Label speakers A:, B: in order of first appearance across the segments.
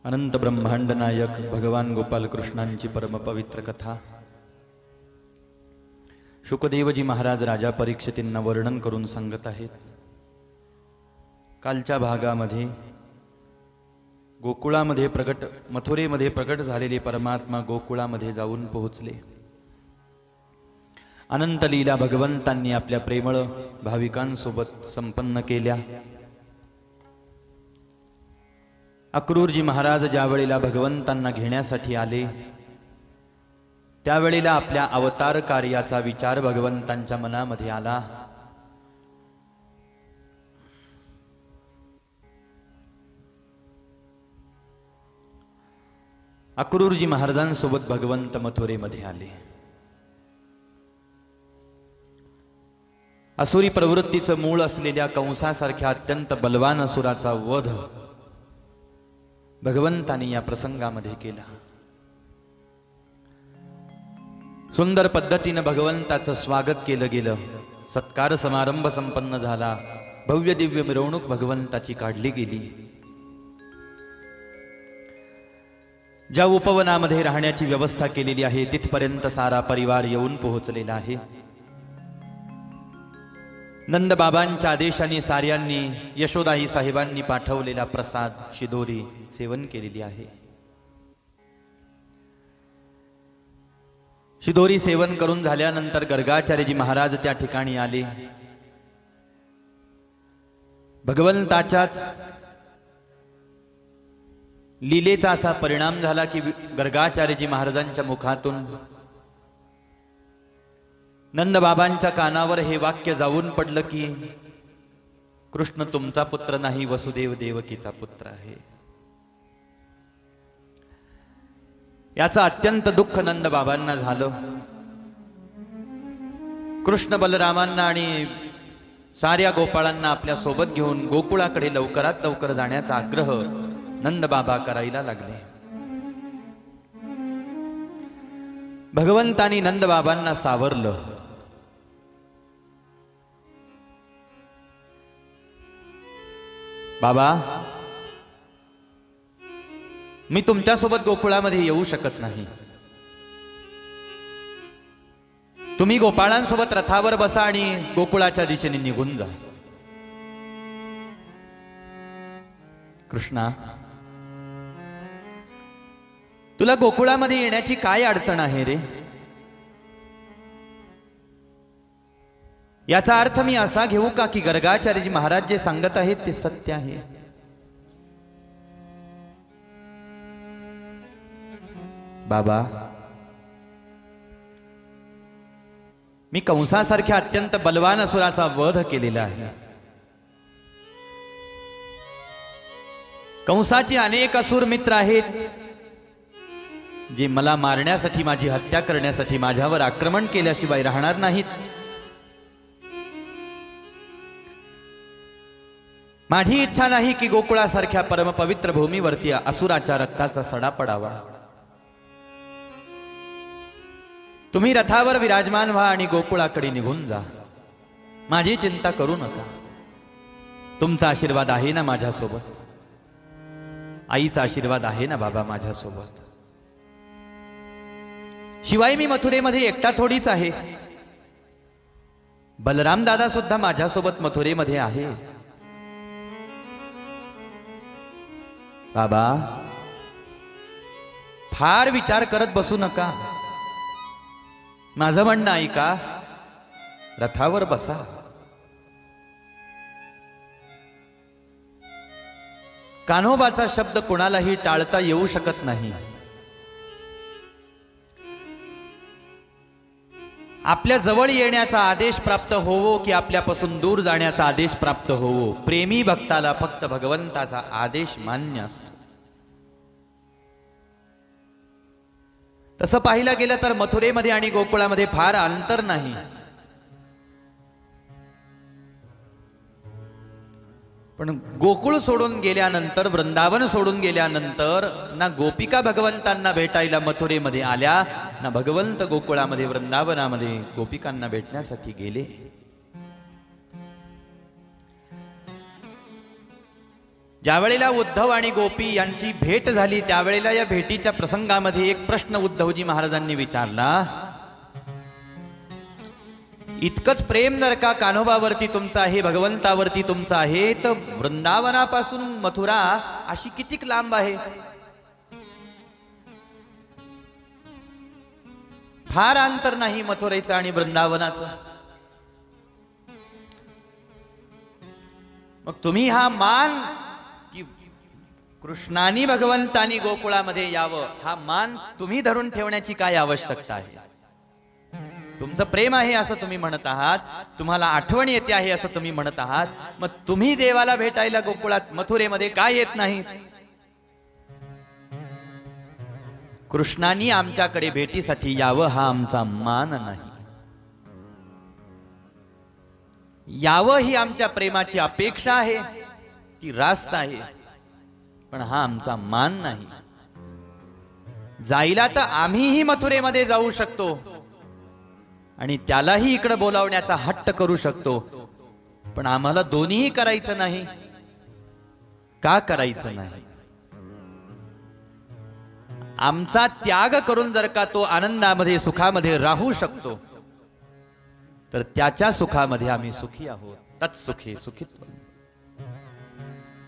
A: अनंत ब्रह्मांड नायक भगवान गोपाल कृष्णांची परम पवित्र कथा शुकदेवजी महाराज राजा परीक्षितींना वर्णन करून सांगत आहेत। कालच्या भागामध्ये गोकुळामध्ये मथुरेमध्ये प्रकट झालेले परमात्मा गोकुळामध्ये जाऊन पोहोचले। अनंत लीला भगवंतांनी आपल्या प्रेमळ भाविकांसोबत संपन्न केल्या। अक्रूरजी महाराज ज्यावेळेला भगवंतांना घेण्यासाठी आले त्यावेळेला आपल्या अवतार कार्याचा विचार भगवंतांच्या मनामध्ये आला। अक्रूरजी महाराजांसोबत भगवंत मथुरेमध्ये आले। असुरी प्रवृत्तीचं मूळ असलेल्या कंसासारख्या अत्यंत बलवान असुराचा वध भगवंतांनी या प्रसंगामध्ये केला। सुंदर पद्धतीने भगवंताचं स्वागत केलं गेलं। सत्कार समारंभ संपन्न झाला। भव्य दिव्य मिरवणूक भगवंताची काढली गेली। ज्या उपवनामध्ये राहण्याची व्यवस्था केलेली आहे तिथपर्यंत सारा परिवार येऊन पोहोचलेला आहे। नंद बाबांच्या आदेशाने साऱ्यांनी यशोदाई साहेबांनी पाठवलेला प्रसाद शिदोरी सेवन केलेली आहे। शिदोरी सेवन करून झाल्यानंतर गर्गाचार्यजी महाराज त्या ठिकाणी आले। भगवंताच्याच लीलेचा असा परिणाम झाला की गर्गाचार्यजी महाराजांच्या मुखातून नंद बाबांच्या कानावर हे वाक्य जाऊन पडलं की कृष्ण तुमचा पुत्र नाही, वसुदेव देवकीचा पुत्र आहे। याचं अत्यंत दुःख नंद बाबांना झालं। कृष्ण बलरामांना आणि साऱ्या गोपाळांना आपल्या सोबत घेऊन गोकुळाकडे लवकरात लवकर जाण्याचा आग्रह नंद बाबा करायला लागले। भगवंतानी नंद बाबांना सावरलं। बाबा, मी तुमच्यासोबत गोकुळामध्ये येऊ शकत नाही। तुम्ही गोपाळांसोबत रथावर बसा आणि गोकुळाच्या दिशेने निघून जा। कृष्णा, तुला गोकुळामध्ये येण्याची काय अडचण आहे रे? याचा अर्थ मी असा घेऊ का की गर्गाचार्यजी महाराज जे सांगत आहेत ते सत्य आहे? बाबा, मी कंसासारख्या अत्यंत बलवान असुराचा वध केलेला आहे। कंसाचे अनेक असुर मित्र आहेत जे मला मारण्यासाठी, माझी हत्या करण्यासाठी, माझ्यावर आक्रमण केल्याशिवाय राहणार नाहीत। माझी इच्छा नाही की गोकुळासारख्या परमपवित्र भूमीवरती असुराच्या रक्ताचा सडा पडावा। तुम्ही रथावर विराजमान व्हा आणि गोकुळाकडे निघून जा। माझी चिंता करू नका। तुमचा आशीर्वाद आहे ना माझ्यासोबत? आईचा आशीर्वाद आहे ना बाबा माझ्यासोबत? शिवाय मी मथुरेमध्ये एकटा थोडीच आहे। बलराम दादा सुद्धा माझ्यासोबत मथुरेमध्ये आहे। बाबा, फार विचार करत बसू नका। माझं म्हणणं ऐका, रथावर बसा। कान्होबाचा शब्द कोणालाही टाळता येऊ शकत नाही। आपल्या जवळ येण्याचा आदेश प्राप्त होवो की आपल्यापासून दूर जाण्याचा आदेश प्राप्त होवो, प्रेमी भक्ताला फक्त भगवंताचा आदेश मान्य असतो। तसं पाहिलं गेलं तर मथुरेमध्ये आणि गोकुळामध्ये फार अंतर नाही। पण गोकुळ सोडून गेल्यानंतर, वृंदावन सोडून गेल्यानंतर ना गोपिका भगवंतांना भेटायला मथुरेमध्ये आल्या, ना भगवंत गोकुळामध्ये वृंदावनामध्ये गोपिकांना भेटण्यासाठी गेले। 。 . 。 . 。 . . . 。 . . . . . 。 . 。 . . . 。 . . 。 . 。 . . 。 . 。 . 。 . 。 . 。 . 。 . 。 . 。 . 。 . 。 . 。 . . 。 . 。 . 。 . ज्यावेळेला उद्धव आणि गोपी यांची भेट झाली त्यावेळेला या भेटीच्या प्रसंगामध्ये एक प्रश्न उद्धवजी महाराजांनी विचारला, इतकंच प्रेम जर का कान्होबावरती तुमचं आहे, भगवंतावरती तुमचं आहे, तर वृंदावनापासून मथुरा अशी कितीक लांब आहे? फार अंतर नाही मथुरेचं आणि वृंदावनाचं. मग तुम्ही हा मान की कृष्णानी भगवंतानी गोकुळामध्ये यावं, हा मान तुम्ही धरून ठेवण्याची काय आवश्यकता आहे? तुमचं प्रेम आहे असं तुम्ही म्हणत आहात, तुम्हाला आठवण येते आहे असं तुम्ही म्हणत आहात, मग तुम्ही देवाला भेटायला गोकुळात मथुरेमध्ये काय येत नाही? कृष्णानी आमच्याकडे भेटीसाठी यावं हा आमचा मान नाही, यावं ही आमच्या प्रेमाची अपेक्षा आहे, ती रास्त आहे, पण हा आमचा मान नाही. जायला तर आम्हीही मथुरेमध्ये जाऊ शकतो आणि त्यालाही इकडे बोलावण्याचा हट्ट करू शकतो, पण आम्हाला दोन्हीही करायचं नाही. का करायचं नाही? आमचा त्याग करून जर का तो आनंदामध्ये सुखामध्ये राहू शकतो तर त्याच्या सुखामध्ये आम्ही सुखी आहोत. तत्सुखे सुखित्व.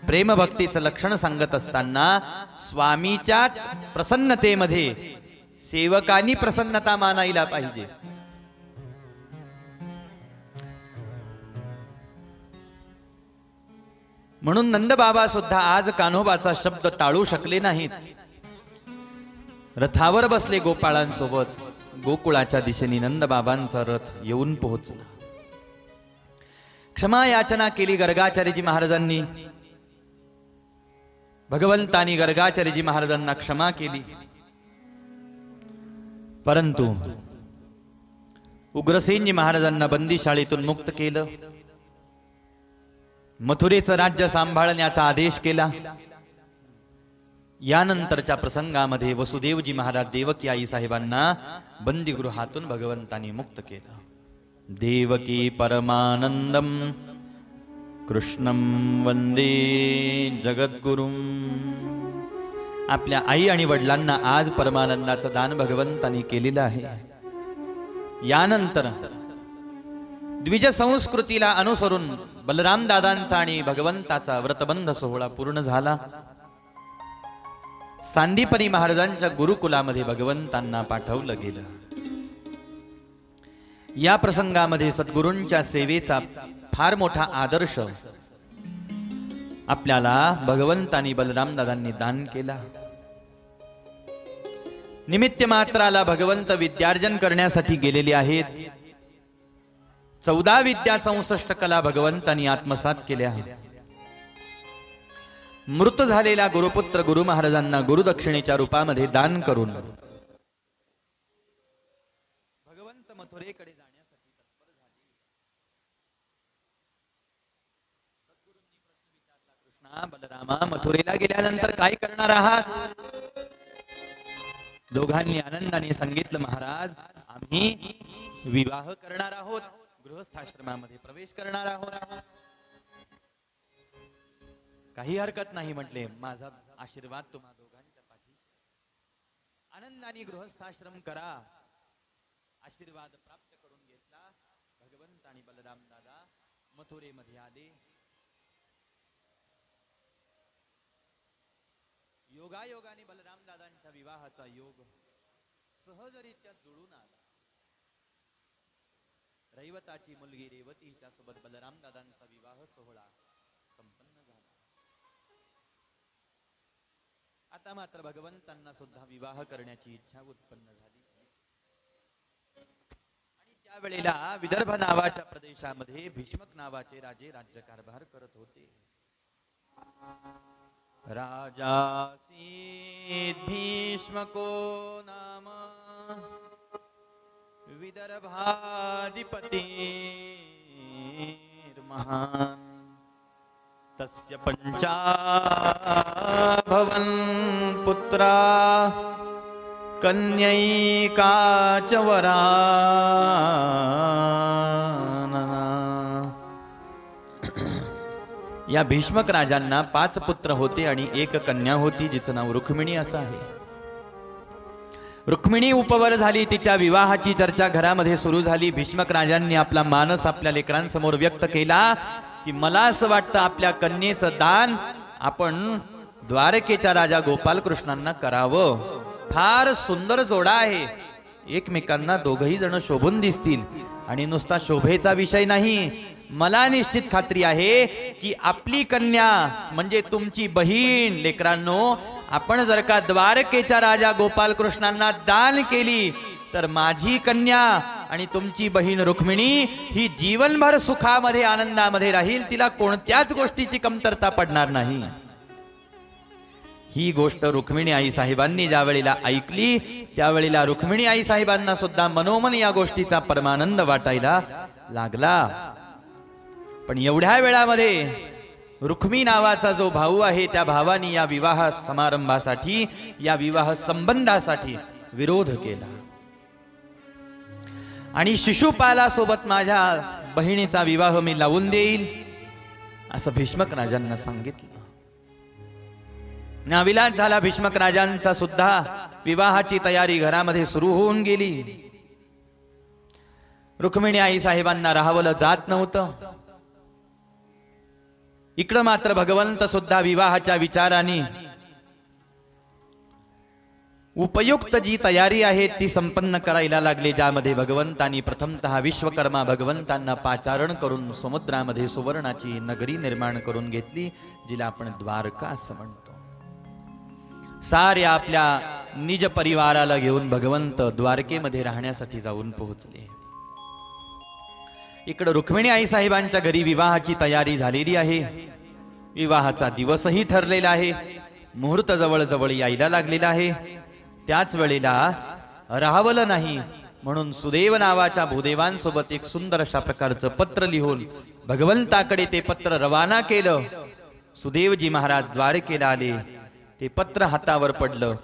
A: प्रेम भक्तीचं लक्षण सांगत असताना स्वामीच्या प्रसन्नतेमध्ये सेवकांनी प्रसन्नता मानायला पाहिजे. म्हणून नंदबाबा सुद्धा आज कान्होबाचा शब्द टाळू शकले नाहीत. रथावर बसले गोपाळांसोबत. गोकुळाच्या दिशेने नंदबाबांचा रथ येऊन पोहोचला. क्षमा याचना केली गर्गाचार्यजी महाराजांनी. भगवंतानी गर्गाचार्यजी महाराजांना क्षमा केली, परंतु उग्रसेनजी महाराजांना बंदीशाळेतून मुक्त केलं. मथुरेचं राज्य सांभाळण्याचा आदेश केला. यानंतरच्या प्रसंगामध्ये वसुदेवजी महाराज देवकी आई साहेबांना बंदीगृहातून भगवंतानी मुक्त केलं. देवकी परमानंदम कृष्णं वंदे जगद्गुरुम. आपल्या आई आणि वडिलांना आज परमानंदाचं दान भगवंतानी केलेलं आहे. यानंतर द्विज संस्कृतीला अनुसरून बलराम दादांचा आणि भगवंताचा व्रतबंध सोहळा पूर्ण झाला. सांदीपनी महाराजांच्या गुरुकुलामध्ये भगवंतांना पाठवलं गेलं. या प्रसंगामध्ये सद्गुरूंच्या सेवेचा फार मोठा आदर्श आपल्याला भगवंतानी बलराम दादांनी दान केला. निमित्त मात्राला भगवंत विद्यार्जन करण्यासाठी गेलेले आहेत. 14 विद्या 64 कला भगवंतानी आत्मसात केल्या. मृत झालेला गुरुपुत्र गुरु महाराजांना गुरुदक्षिणेच्या रूपामध्ये दान करून भगवंत मथुरेकडे जाण्यासाठी तत्पर झाले. सद्गुरूंनी प्रश्न विचारला, कृष्णा बलरामा मथुरेला गेल्यानंतर काय करणार आहात? दोघांनी आनंदाने सांगितलं, महाराज आम्ही विवाह करणार आहोत, गृहस्थाश्रमामध्ये प्रवेश करणार आहोत. काही हरकत नाही म्हटले, माझा आशीर्वाद तुम्हा दोघांच्या पाठीशी. आनंदाने गृहस्थाश्रम करा. आशीर्वाद प्राप्त करून घेतला. भगवंत आणि बलराम दादा मथुरेमध्ये आले. योगायोगाने बलराम दादांच्या विवाहाचा योग सहजरित्या जुळून आला. रैवताची मुलगी रेवती हिच्या सोबत बलराम दादांचा विवाह सोहळा संपन्न झाला. आता मात्र भगवंतांना सुद्धा विवाह करण्याची इच्छा उत्पन्न झाली. आणि त्यावेळेला विदर्भ नावाच्या प्रदेशामध्ये भीष्मक नावाचे राजे राज्यकारभार करत होते. राजासीत भीष्मको नाम विदर्भाधिपतिर्महान् तस्य पञ्चाभवन् पुत्रा कन्यैका च वरानना. या भीष्मक राजांना 5 पुत्र होते आणि 1 कन्या होती, जिचं नाव रुक्मिणी असं आहे. रुक्मिणी उपवर झाली, तिच्या विवाहाची चर्चा घरामध्ये सुरू झाली. भीष्मक राजांनी आपला मानस आपल्या लेकरांसमोर व्यक्त केला की मला असं वाटतं आपल्या कन्येचं दान आपण द्वारकेच्या राजा गोपालकृष्णांना करावं. फार सुंदर जोडा आहे, एकमेकांना दोघही जण शोभून दिसतील. आणि नुसता शोभेचा विषय नाही, मला निश्चित खात्री आहे की आपली कन्या म्हणजे तुमची बहीण. लेकरांनो, आपण जर का द्वारकेच्या राजा गोपालकृष्णांना दान केली तर माझी कन्या आणि तुमची बहीण रुक्मिणी ही जीवनभर सुखामध्ये आनंदामध्ये राहील, तिला कोणत्याच गोष्टीची कमतरता पडणार नाही. ही गोष्ट रुक्मिणी आई साहेबांनी ज्या वेळेला ऐकली त्यावेळेला रुक्मिणी आई साहेबांना सुद्धा मनोमन या गोष्टीचा परमानंद वाटायला लागला. पण एवढ्या वेळामध्ये रुक्मी नावाचा जो भाऊ आहे त्या भावानी या विवाह समारंभासाठी, या विवाह संबंधासाठी विरोध केला आणि शिशुपाला सोबत माझ्या बहिणीचा विवाह मी लावून देईल असं भीष्मक राजांना सांगितलं. नाविलाज झाला भीष्मक राजांचा सुद्धा. विवाहाची तयारी घरामध्ये सुरू होऊन गेली. रुक्मिणी आई साहेबांना राहावलं जात नव्हतं. इकडं मात्र भगवंत सुद्धा विवाहाच्या विचाराने उपयुक्त जी तयारी आहे ती संपन्न करायला लागले, ज्यामध्ये भगवंतांनी प्रथमतः विश्वकर्मा भगवंतांना पाचारण करून समुद्रामध्ये सुवर्णाची नगरी निर्माण करून घेतली, जिला आपण द्वारका असं म्हणतो. साऱ्या आपल्या निज परिवाराला घेऊन भगवंत द्वारकेमध्ये राहण्यासाठी जाऊन पोहोचले. इकडे रुक्मिणी आई साहेबांच्या घरी विवाहाची तयारी झालेली आहे. विवाहाचा दिवसही ठरलेला आहे. मुहूर्त जवळ यायला लागलेला आहे. त्याच वेळेला राहावलं नाही म्हणून सुदेव नावाच्या भूदेवांसोबत एक सुंदर अशा प्रकारचं पत्र लिहून भगवंताकडे ते पत्र रवाना केलं. सुदेवजी महाराज द्वारकेला आले. ते पत्र हातावर पडलं.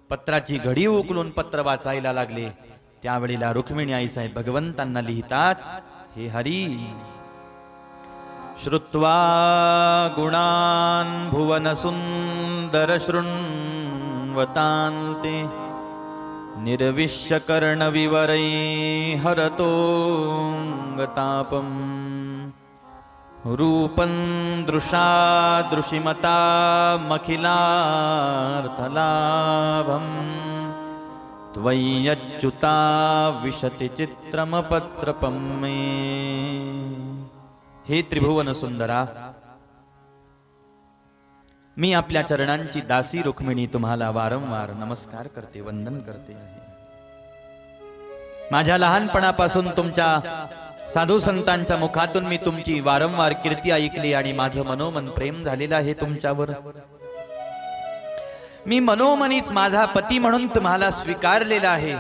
A: पत्राची घडी उकलून पत्र वाचायला लागले. त्यावेळेला रुक्मिणी आई साहेब भगवंतांना लिहितात, हे हरी, श्रुत्वा गुणान भुवन सुंदर शृण्वतान्ते निर्विश्य कर्ण विवरै हरतो गतापम रूपं दृशा दृशिमता मखिलार्थलाभं त्वय्यच्युता विशति चित्रमपत्रपं मे. हे त्रिभुवन सुंदरा, मी आपल्या चरणांची दासी रुक्मिणी तुम्हाला वारंवार नमस्कार करते, वंदन करते आहे. माझ्या लहानपणापासून तुमच्या साधू संतांच्या मुखातून मी तुमची वारंवार कीर्ती ऐकली आणि माझं मनोमन प्रेम झालेलं आहे तुमच्यावर. मी मनोमनीच माझा पती म्हणून तुम्हाला स्वीकारलेला आहे.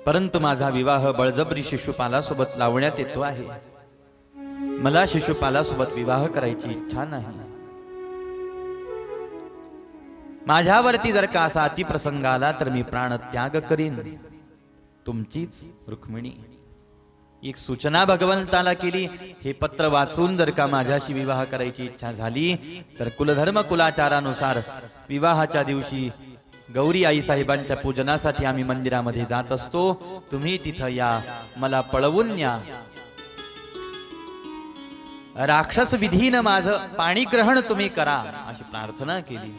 A: परंतु माझा विवाह बळजबरी शिशुपालासोबत लावण्यात येतो आहे. मला शिशुपालासोबत विवाह करायची इच्छा नाही. माझ्यावरती जर का असा अतिप्रसंग आला तर मी प्राणत्याग करीन. तुमचीच रुक्मिणी. एक सूचना भगवंताला केली, हे पत्र वाचून जर का माझ्याशी विवाह करायची इच्छा झाली तर कुलधर्म कुलाचारानुसार विवाहाच्या दिवशी गौरी आई साहेबांच्या पूजनासाठी आम्ही मंदिरामध्ये जात असतो. तुम्ही तिथं या, मला पळवून न्या. राक्षस विधीनं माझं पाणीग्रहण तुम्ही करा अशी प्रार्थना केली.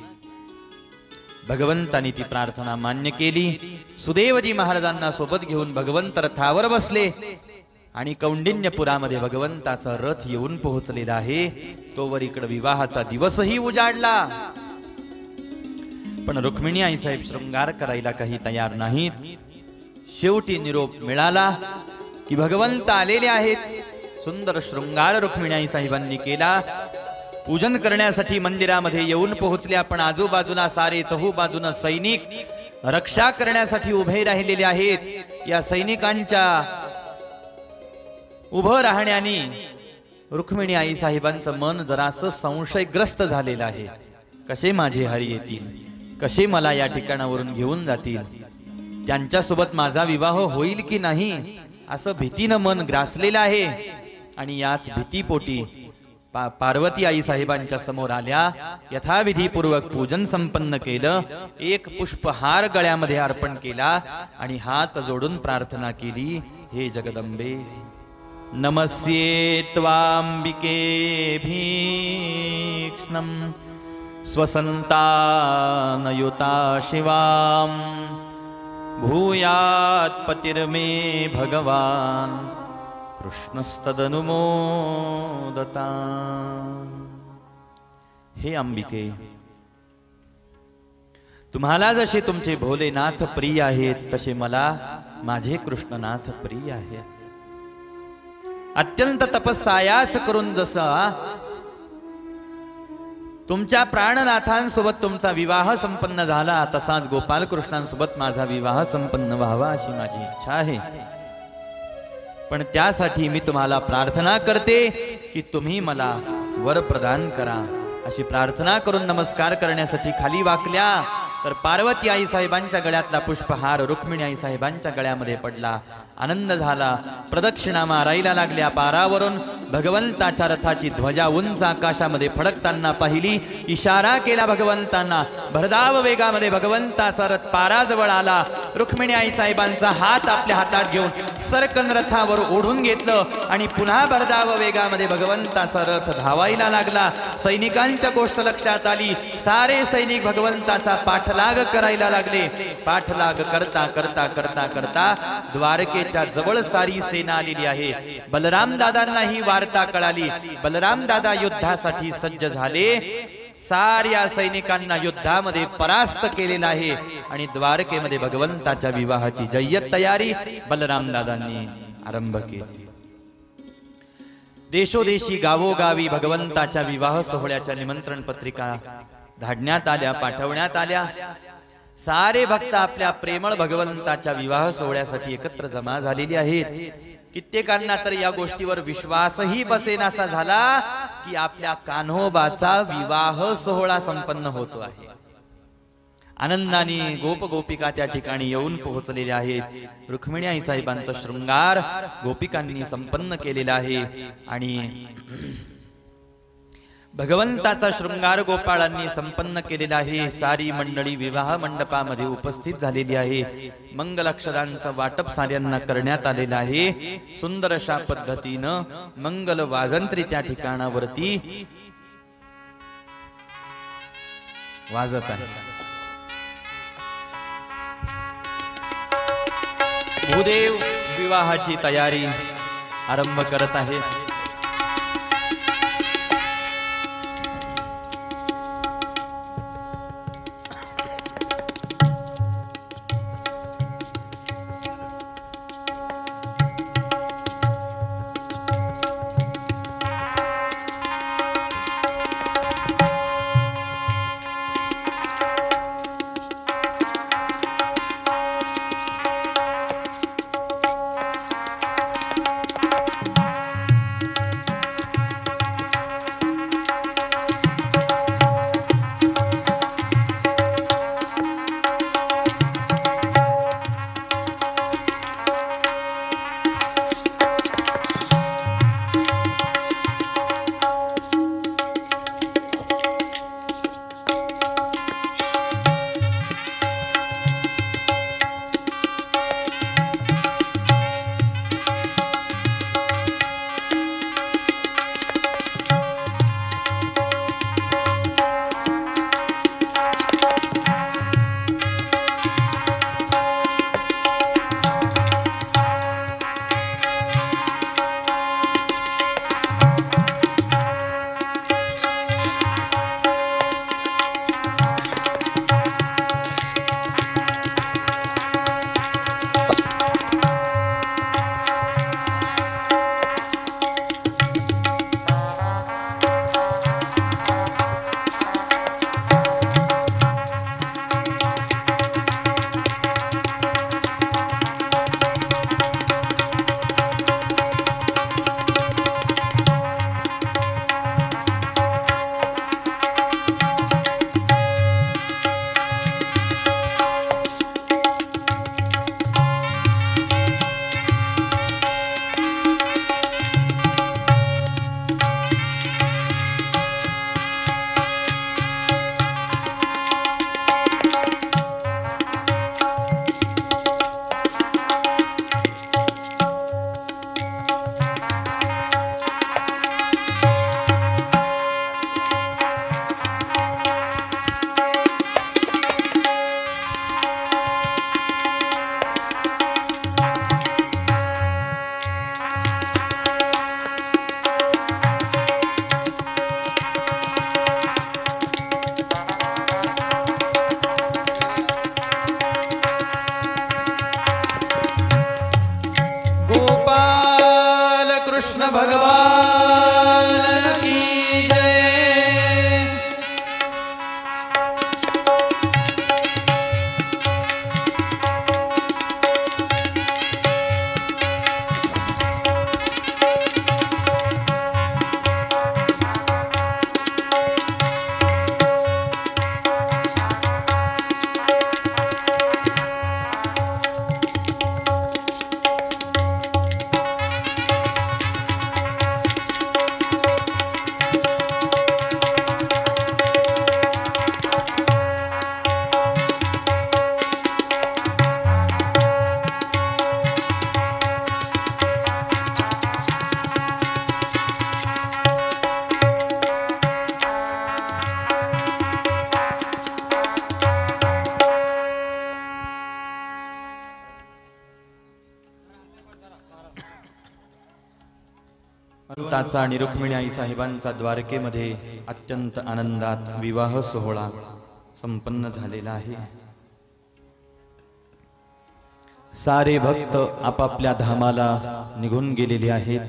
A: भगवंतांनी ती प्रार्थना मान्य केली. सुदेवजी महाराजांना सोबत घेऊन भगवंत रथावर बसले आणि कौंडिन्यपुरामध्ये भगवंताचा रथ येऊन पोहोचलेला आहे. तोवर इकडे विवाहाचा दिवसही उजाडला. पण रुक्मिणी आई साहेब शृंगार करायला काही तयार नाहीत. शेवटी निरोप मिळाला की भगवंत आलेले आहेत. सुंदर शृंगार रुक्मिणी आई साहेबांनी केला. पूजन करण्यासाठी मंदिरामध्ये येऊन पोहोचल्या. पण आजूबाजूला सारे चहूबाजूनं सैनिक रक्षा करण्यासाठी उभे राहिलेले आहेत. या सैनिकांच्या उभं राहण्याने रुक्मिणी आई साहेबांचं मन जरासं संशयग्रस्त झालेलं आहे. कसे माझे हरी येतील, कसे मला या ठिकाणावरून घेऊन जातील, त्यांच्यासोबत माझा विवाह होईल की नाही असं भीतीनं मन ग्रासलेलं आहे. आणि याच भीतीपोटी पार्वती आई साहेबांच्या समोर आल्या, यथाविधीपूर्वक पूजन संपन्न केलं, एक पुष्पहार गळ्यामध्ये अर्पण केला आणि हात जोडून प्रार्थना केली, हे जगदंबे, नमस्ये त्वांबिके भीक्ष्णं स्वसंतानयुता शिवां भूयात् पतिर्मे भगवान् कृष्णस्तदनुमोदता। हे अंबिके, तुम्हाला जसे तुमचे भोलेनाथ प्रिय आहेत तसे मला माझे कृष्णनाथ प्रिय आहेत। अत्यंत तपस्सायास करून जसा तुमच्या प्राणनाथांसोबत तुमचा विवाह संपन्न झाला, तसाच गोपालकृष्णांसोबत माझा विवाह संपन्न व्हावा अशी माझी इच्छा आहे। पण त्यासाठी मी तुम्हाला प्रार्थना करते की तुम्ही मला वर प्रदान करा। अशी प्रार्थना करून नमस्कार करण्यासाठी खाली वाकल्या तर पार्वती आई साहेबांच्या गळ्यातला पुष्पहार रुक्मिणी आई साहेबांच्या गळ्यामध्ये पडला। आनंद झाला, प्रदक्षिणा मारायला लागल्या। पारावरून भगवंताच्या रथाची ध्वजा उंच आकाशामध्ये फडकताना पाहिली, इशारा केला भगवंतांना। भरधाव वेगामध्ये भगवंताचा रथ पाराजवळ आला। रुक्मिणी आई साहेबांचा हात आपल्या हातात घेऊन सरकन रथावर ओढून घेतलं आणि पुन्हा भरधाव वेगामध्ये भगवंताचा रथ धावायला लागला। सैनिकांच्या गोष्ट लक्षात आली, सारे सैनिक भगवंताचा पाठलाग करायला लागले। पाठलाग करता करता करता करता द्वारकेच्या जवळ सारी सेना आलेली आहे। बलराम दादांना ही वार्ता कळाली। बलराम दादा युद्धासाठी सज्ज झाले, साऱ्या सैनिकांना युद्धामध्ये परास्त केलेला आहे आणि द्वारकेमध्ये भगवंताच्या विवाहाची जय्यत तयारी बलराम दादांनी आरंभ केली। देशोदेशी गावोगावी भगवंताच्या विवाह सोहळ्याच्या निमंत्रण पत्रिका धाडण्यात आल्या, पाठवण्यात आल्या। सारे भक्त आपल्या प्रेमळ भगवंताच्या विवाह सोहळ्यासाठी एकत्र जमा झालेली आहेत। कित्येकांना तर या गोष्टीवर विश्वासही बसेनासा झाला की आपल्या कान्होबाचा विवाह सोहळा संपन्न होतो आहे। आनंदाने गोप गोपिका त्या ठिकाणी येऊन पोहोचलेल्या आहेत। रुक्मिणी आई साहेबांचा शृंगार गोपिकांनी संपन्न केलेला आहे आणि भगवंताचा शृंगार गोपाळांनी संपन्न केलेला आहे। सारी मंडळी विवाह मंडपामध्ये उपस्थित झालेली आहे। मंगलाक्षरांचं वाटप साऱ्यांना करण्यात आलेलं आहे। सुंदर अशा पद्धतीनं मंगल वाजंत्री त्या ठिकाणावरती वाजत आहे। भूदेव विवाहाची तयारी आरंभ करत आहे। भगवंताचा आणि रुक्मिणी आई साहेबांचा द्वारकेमध्ये अत्यंत आनंदात विवाह सोहळा संपन्न झालेला आहे। सारे भक्त आपापल्या धामाला निघून गेलेले आहेत।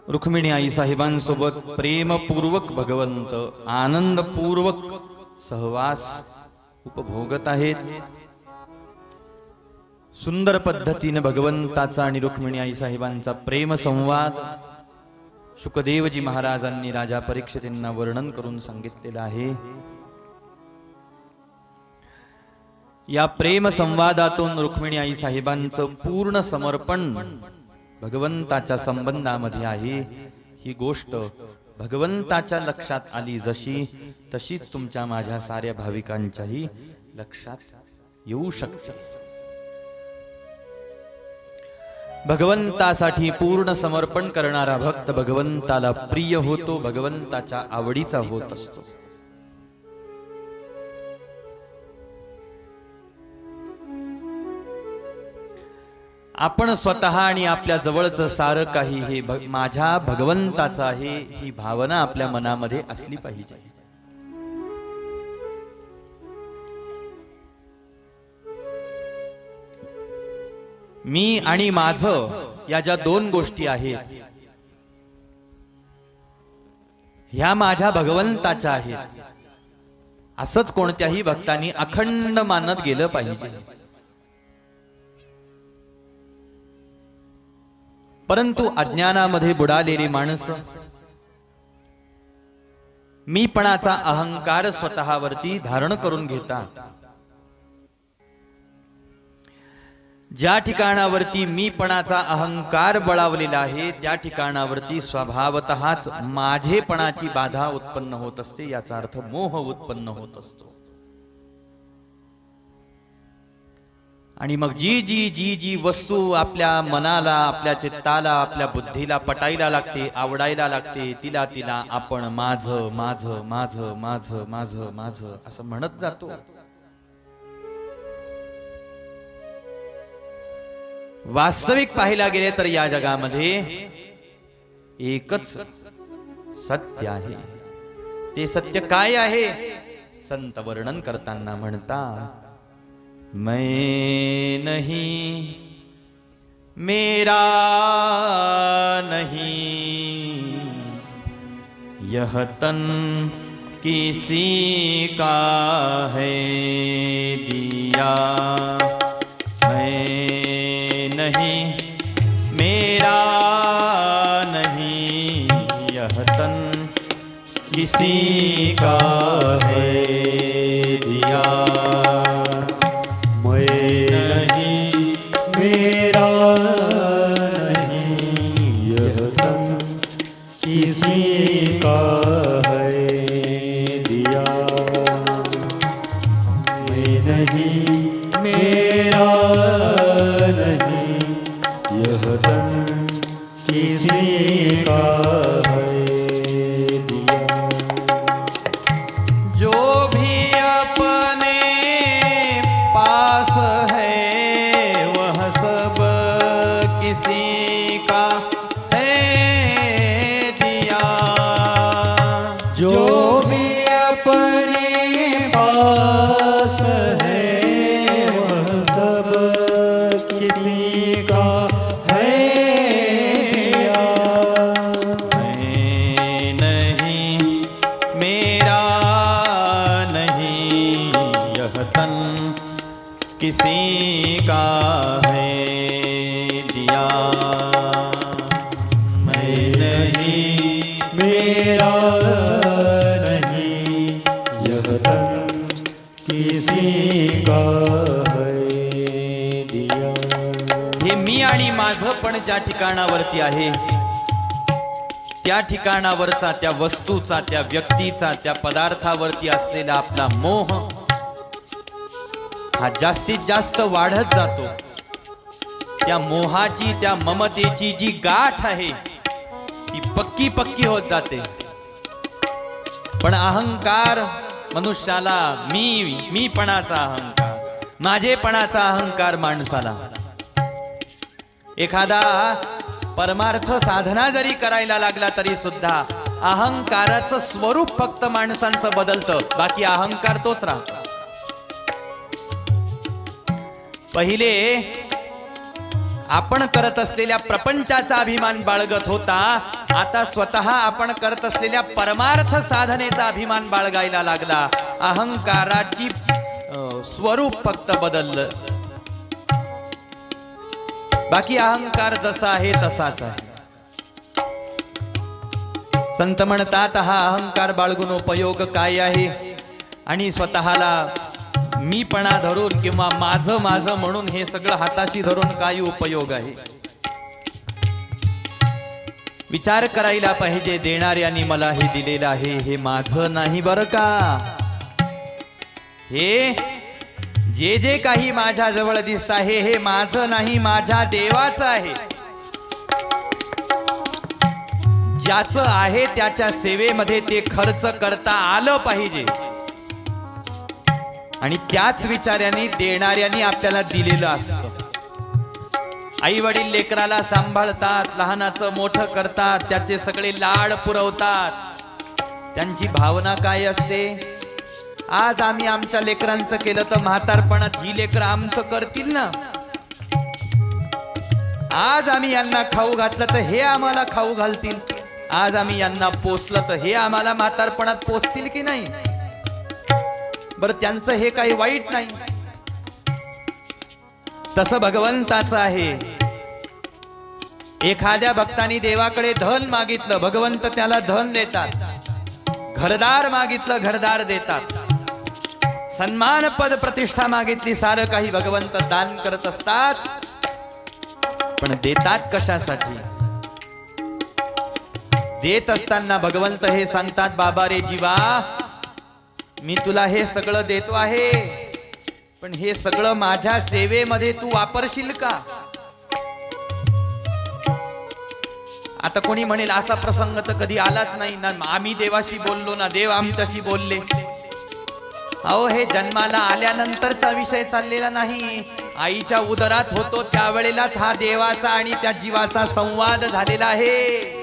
A: रुक्मिणी आई साहेबांसोबत प्रेमपूर्वक भगवंत आनंदपूर्वक सहवास उपभोगत आहेत। सुंदर पद्धतीने भगवंताचा आणि रुक्मिणी आई साहेबांचा प्रेम संवाद शुकदेवजी महाराजांनी राजा परीक्षितांना वर्णन करून सांगितलेला आहे। या प्रेम संवादातून रुक्मिणी आई साहेबांचं पूर्ण समर्पण भगवंताच्या संबंधामध्ये आहे। ही गोष्ट भगवंताच्या लक्षात आली जशी तशीच तुमच्या माझ्या साऱ्या भाविकांच्याही लक्षात येऊ शकते। भगवंतासाठी पूर्ण समर्पण करणारा भक्त भगवंताला प्रिय होतो, भगवंताच्या आवडीचा होत असतो। आपण स्वतः आणि आपल्या जवळचं सारं काही हे माझ्या भगवंताचं आहे ही भावना आपल्या मनामध्ये असली पाहिजे। मी आणि माझं या ज्या दोन गोष्टी आहेत ह्या माझ्या भगवंताच्या आहेत असंच कोणत्याही भक्तांनी अखंड मानत गेलं पाहिजे। परंतु अज्ञानामध्ये बुडालेली माणसं मीपणाचा अहंकार स्वतःवरती धारण करून घेतात। ज्या ठिकाणावरती मीपणाचा अहंकार बळावलेला आहे त्या ठिकाणावरती स्वभावतःच माझेपणाची बाधा उत्पन्न होत असते, याचा अर्थ मोह उत्पन्न होत असतो। आणि मग जी जी जी जी वस्तू आपल्या मनाला, आपल्या चित्ताला, आपल्या बुद्धीला पटायला लागते, आवडायला लागते, तिला तिला आपण माझं माझं माझं माझं माझं माझं असं म्हणत जातो। वास्तविक पाहायला गेले तर या जगामध्ये एकच सत्य आहे। ते सत्य काय आहे? संत वर्णन करताना म्हणतात, मैं नहीं मेरा नहीं यह तन किसी का है दिया, मैं नहीं मेरा नहीं यह तन किसी का है दिया, मैं नहीं मेरा नहीं यह तन किसी का है दिया, मैं नहीं मेरा नहीं यह तन किसी का है दिया। जो भी अपने पास है वह सब किसी का है दिया,
B: जो भी अपने पास है वह सब किसी का है दिया,
A: मैं नहीं मेरा नहीं यह तन किसी का है दिया, मैं नहीं
B: मेरा नहीं यह तन किसी का है दिया।
A: हे मी आणि माझं पण ज्या ठिकाणावरती आहे त्या ठिकाणावरचा, त्या वस्तूचा, त्या व्यक्तीचा, त्या पदार्थावरती असलेला आपला मोह हा जास्तीत जास्त वाढत जातो। त्या मोहाची, त्या ममतेची जी गाठ आहे ती पक्की पक्की होत जाते। पण अहंकार मनुष्याला, मीपणाचा अहंकार, माझेपणाचा अहंकार माणसाला एखादा परमार्थ साधना जरी करायला लागला तरी सुद्धा अहंकाराचं स्वरूप फक्त माणसांचं बदलतं, बाकी अहंकार तोच राहतो. पहिले आपण करत असलेल्या प्रपंचाचा अभिमान बाळगत होता, आता स्वतः आपण करत असलेल्या परमार्थ साधनेचा अभिमान बाळगायला लागला. अहंकाराची स्वरूप फक्त बदललं, बाकी अहंकार जसा आहे तसाच आहे. संत म्हणतात हा अहंकार बाळगून उपयोग काय आहे, आणि स्वतःला मीपणा धरून किंवा माझं माझं म्हणून हे सगळं हाताशी धरून काय उपयोग आहे. विचार करायला पाहिजे, देणाऱ्यांनी मला हे दिलेलं आहे, हे माझं नाही बरं का. हे जे जे काही माझ्या जवळ दिसत आहे हे माझं नाही, माझ्या देवाचं आहे. ज्याचं आहे त्याच्या सेवेमध्ये ते खर्च करता आलं पाहिजे, आणि त्याच विचारांनी देणाऱ्यांनी आपल्याला दिलेलं असतं. आई वडील लेकराला सांभाळतात, लहानाचं मोठं करतात, त्याचे सगळे लाड पुरवतात. त्यांची भावना काय असते, आज आम्ही आमच्या लेकरांचं केलं तर म्हातारपणात ही लेकरं आमचं करतील ना. आज आम्ही यांना खाऊ घातलं तर हे आम्हाला खाऊ घालतील. आज आम्ही यांना पोसलं तर हे आम्हाला म्हातारपणात पोसतील की नाही. बरं, त्यांचं हे काही वाईट नाही. तसं भगवंताचं आहे. एखाद्या भक्तानी देवाकडे धन मागितलं, भगवंत त्याला धन देतात. घरदार मागितलं, घरदार देतात. सन्मान पद प्रतिष्ठा मागितली, सारं काही भगवंत दान करत असतात. पण देतात कशासाठी? देत असताना भगवंत हे सांगतात, बाबा रे जीवा, मी तुला हे सगळं देतो आहे, पण हे सगळं माझ्या सेवेमध्ये तू वापरशील का? आता कोणी म्हणेल असा प्रसंग तर कधी आलाच नाही ना, आम्ही देवाशी बोललो ना, देव आमच्याशी बोलले. अहो, हे जन्माला आल्यानंतरचा विषय चाललेला नाही. आईच्या उदरात होतो त्यावेळेलाच हा देवाचा आणि त्या जीवाचा संवाद झालेला आहे.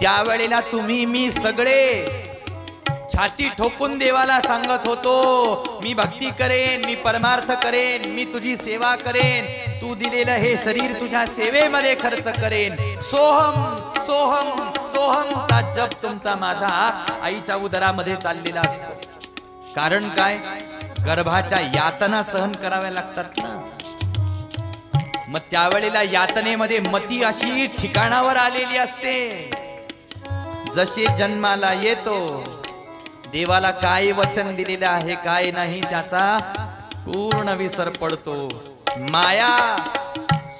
A: त्यावेळेला तुम्ही मी सगळे छाती ठोकून देवाला सांगत होतो, मी भक्ती करेन, मी परमार्थ करेन, मी तुझी सेवा करेन, तू दिलेलं हे शरीर तुझ्या सेवेमध्ये खर्च करेन. सोहम सोहम सोहमचा जप तुमचा माझा आईच्या उदरामध्ये चाललेला असतो. कारण काय? गर्भाच्या यातना सहन कराव्या लागतात ना. मग त्यावेळेला यातनेमध्ये मती अशी ठिकाणावर आलेली असते. जसे जन्माला येतो, देवाला काय वचन दिलेलं आहे काय नाही त्याचा पूर्ण विसर पडतो. माया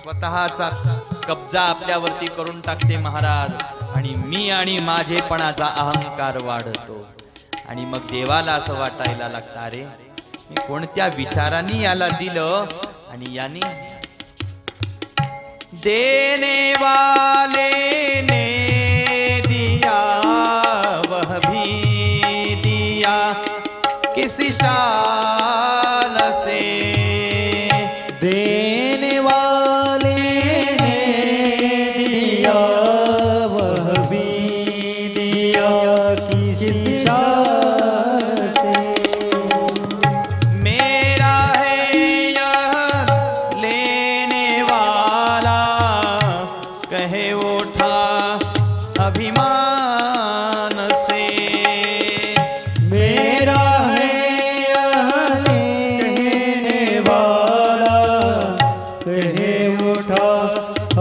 A: स्वतःचा कब्जा आपल्यावरती करून टाकते महाराज, आणि मी आणि माझेपणाचा अहंकार वाढतो. आणि मग देवाला असं वाटायला लागतं, अरे मी कोणत्या विचारांनी याला दिलं, आणि याने देने वाले ने दिया वह भी दिया किसी शान से.
B: देने वाले ने दिया वह भी दिया किसी शान से.
A: मेरा है यह लेने वाला, कहे उठा अभिमान से.
B: मेरा है यह लेने वाला, कहे उठा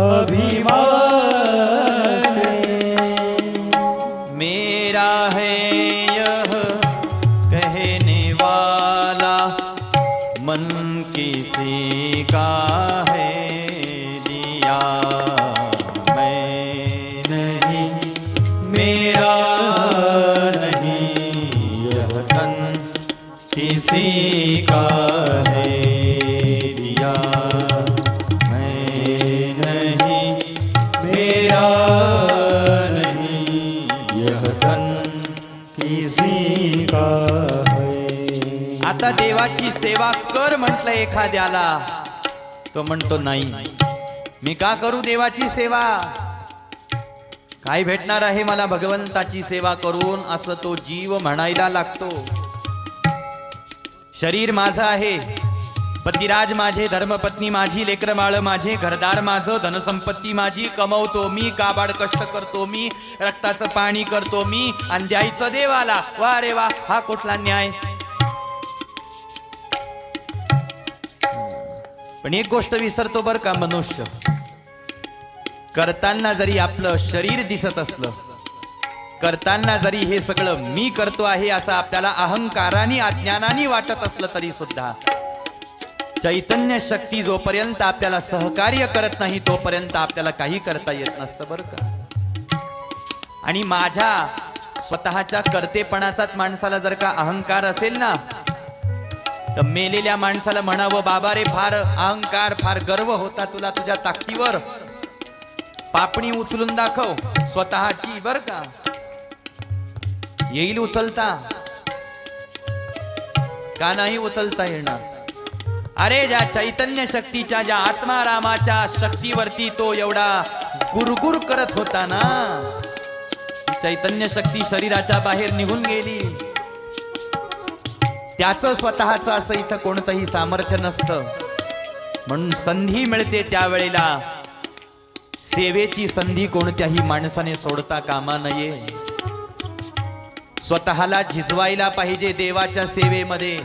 B: अभिमान से.
A: मेरा है यह कहने वाला, मन किसी का है दिया मैं नहीं, मेरा नहीं यह तन किसी का है दिया मैं नहीं, मेरा नहीं यह तन
B: किसी का है.
A: आता देवाची सेवा कर म्हटलं एखाद्याला, तो म्हणतो नाही, मी का करू देवाची सेवा, काय भेटणार आहे मला भगवंताची सेवा करून, असं तो जीव म्हणायला लागतो. शरीर माझं आहे, पतिराज माझे, धर्मपत्नी माझी, लेकर बाळ माझे, घरदार माझं, धनसंपत्ती माझी, कमवतो मी, काबाड कष्ट करतो मी, रक्ताचं पाणी करतो मी, आणि द्यायचं देवाला. वा रे वा, हा कुठला न्याय. पण एक गोष्ट विसरतो बर का मनुष्य, करताना जरी आपलं शरीर दिसत असलं, करताना जरी हे सगळं मी करतो आहे असं आपल्याला अहंकाराने अज्ञानाने वाटत असलं तरी सुद्धा चैतन्य शक्ती जोपर्यंत आपल्याला सहकार्य करत नाही तोपर्यंत आपल्याला काही करता येत नसतं बर का. आणि माझ्या स्वतःच्या कर्तेपणाचाच माणसाला जर का अहंकार असेल ना, तर मेलेल्या माणसाला म्हणावं, बाबा रे फार अहंकार, फार गर्व होता तुला तुझ्या ताकदीवर, पापणी उचलून दाखव स्वतःची बर का, येईल उचलता का नाही उचलता येणार. अरे ज्या चैतन्य शक्तीच्या, ज्या आत्मारामाच्या शक्तीवरती तो एवढा गुरगुर करत होता ना, चैतन्य शक्ती शरीराच्या बाहेर निघून गेली. त्याचं स्वतःचं असं इथं कोणतंही सामर्थ्य नसतं, म्हणून संधी मिळते त्यावेळेला सेवेची संधी कोणत्याही माणसाने सोडता कामा नये. स्वतःला झिजवायला पाहिजे देवाच्या सेवेमध्ये.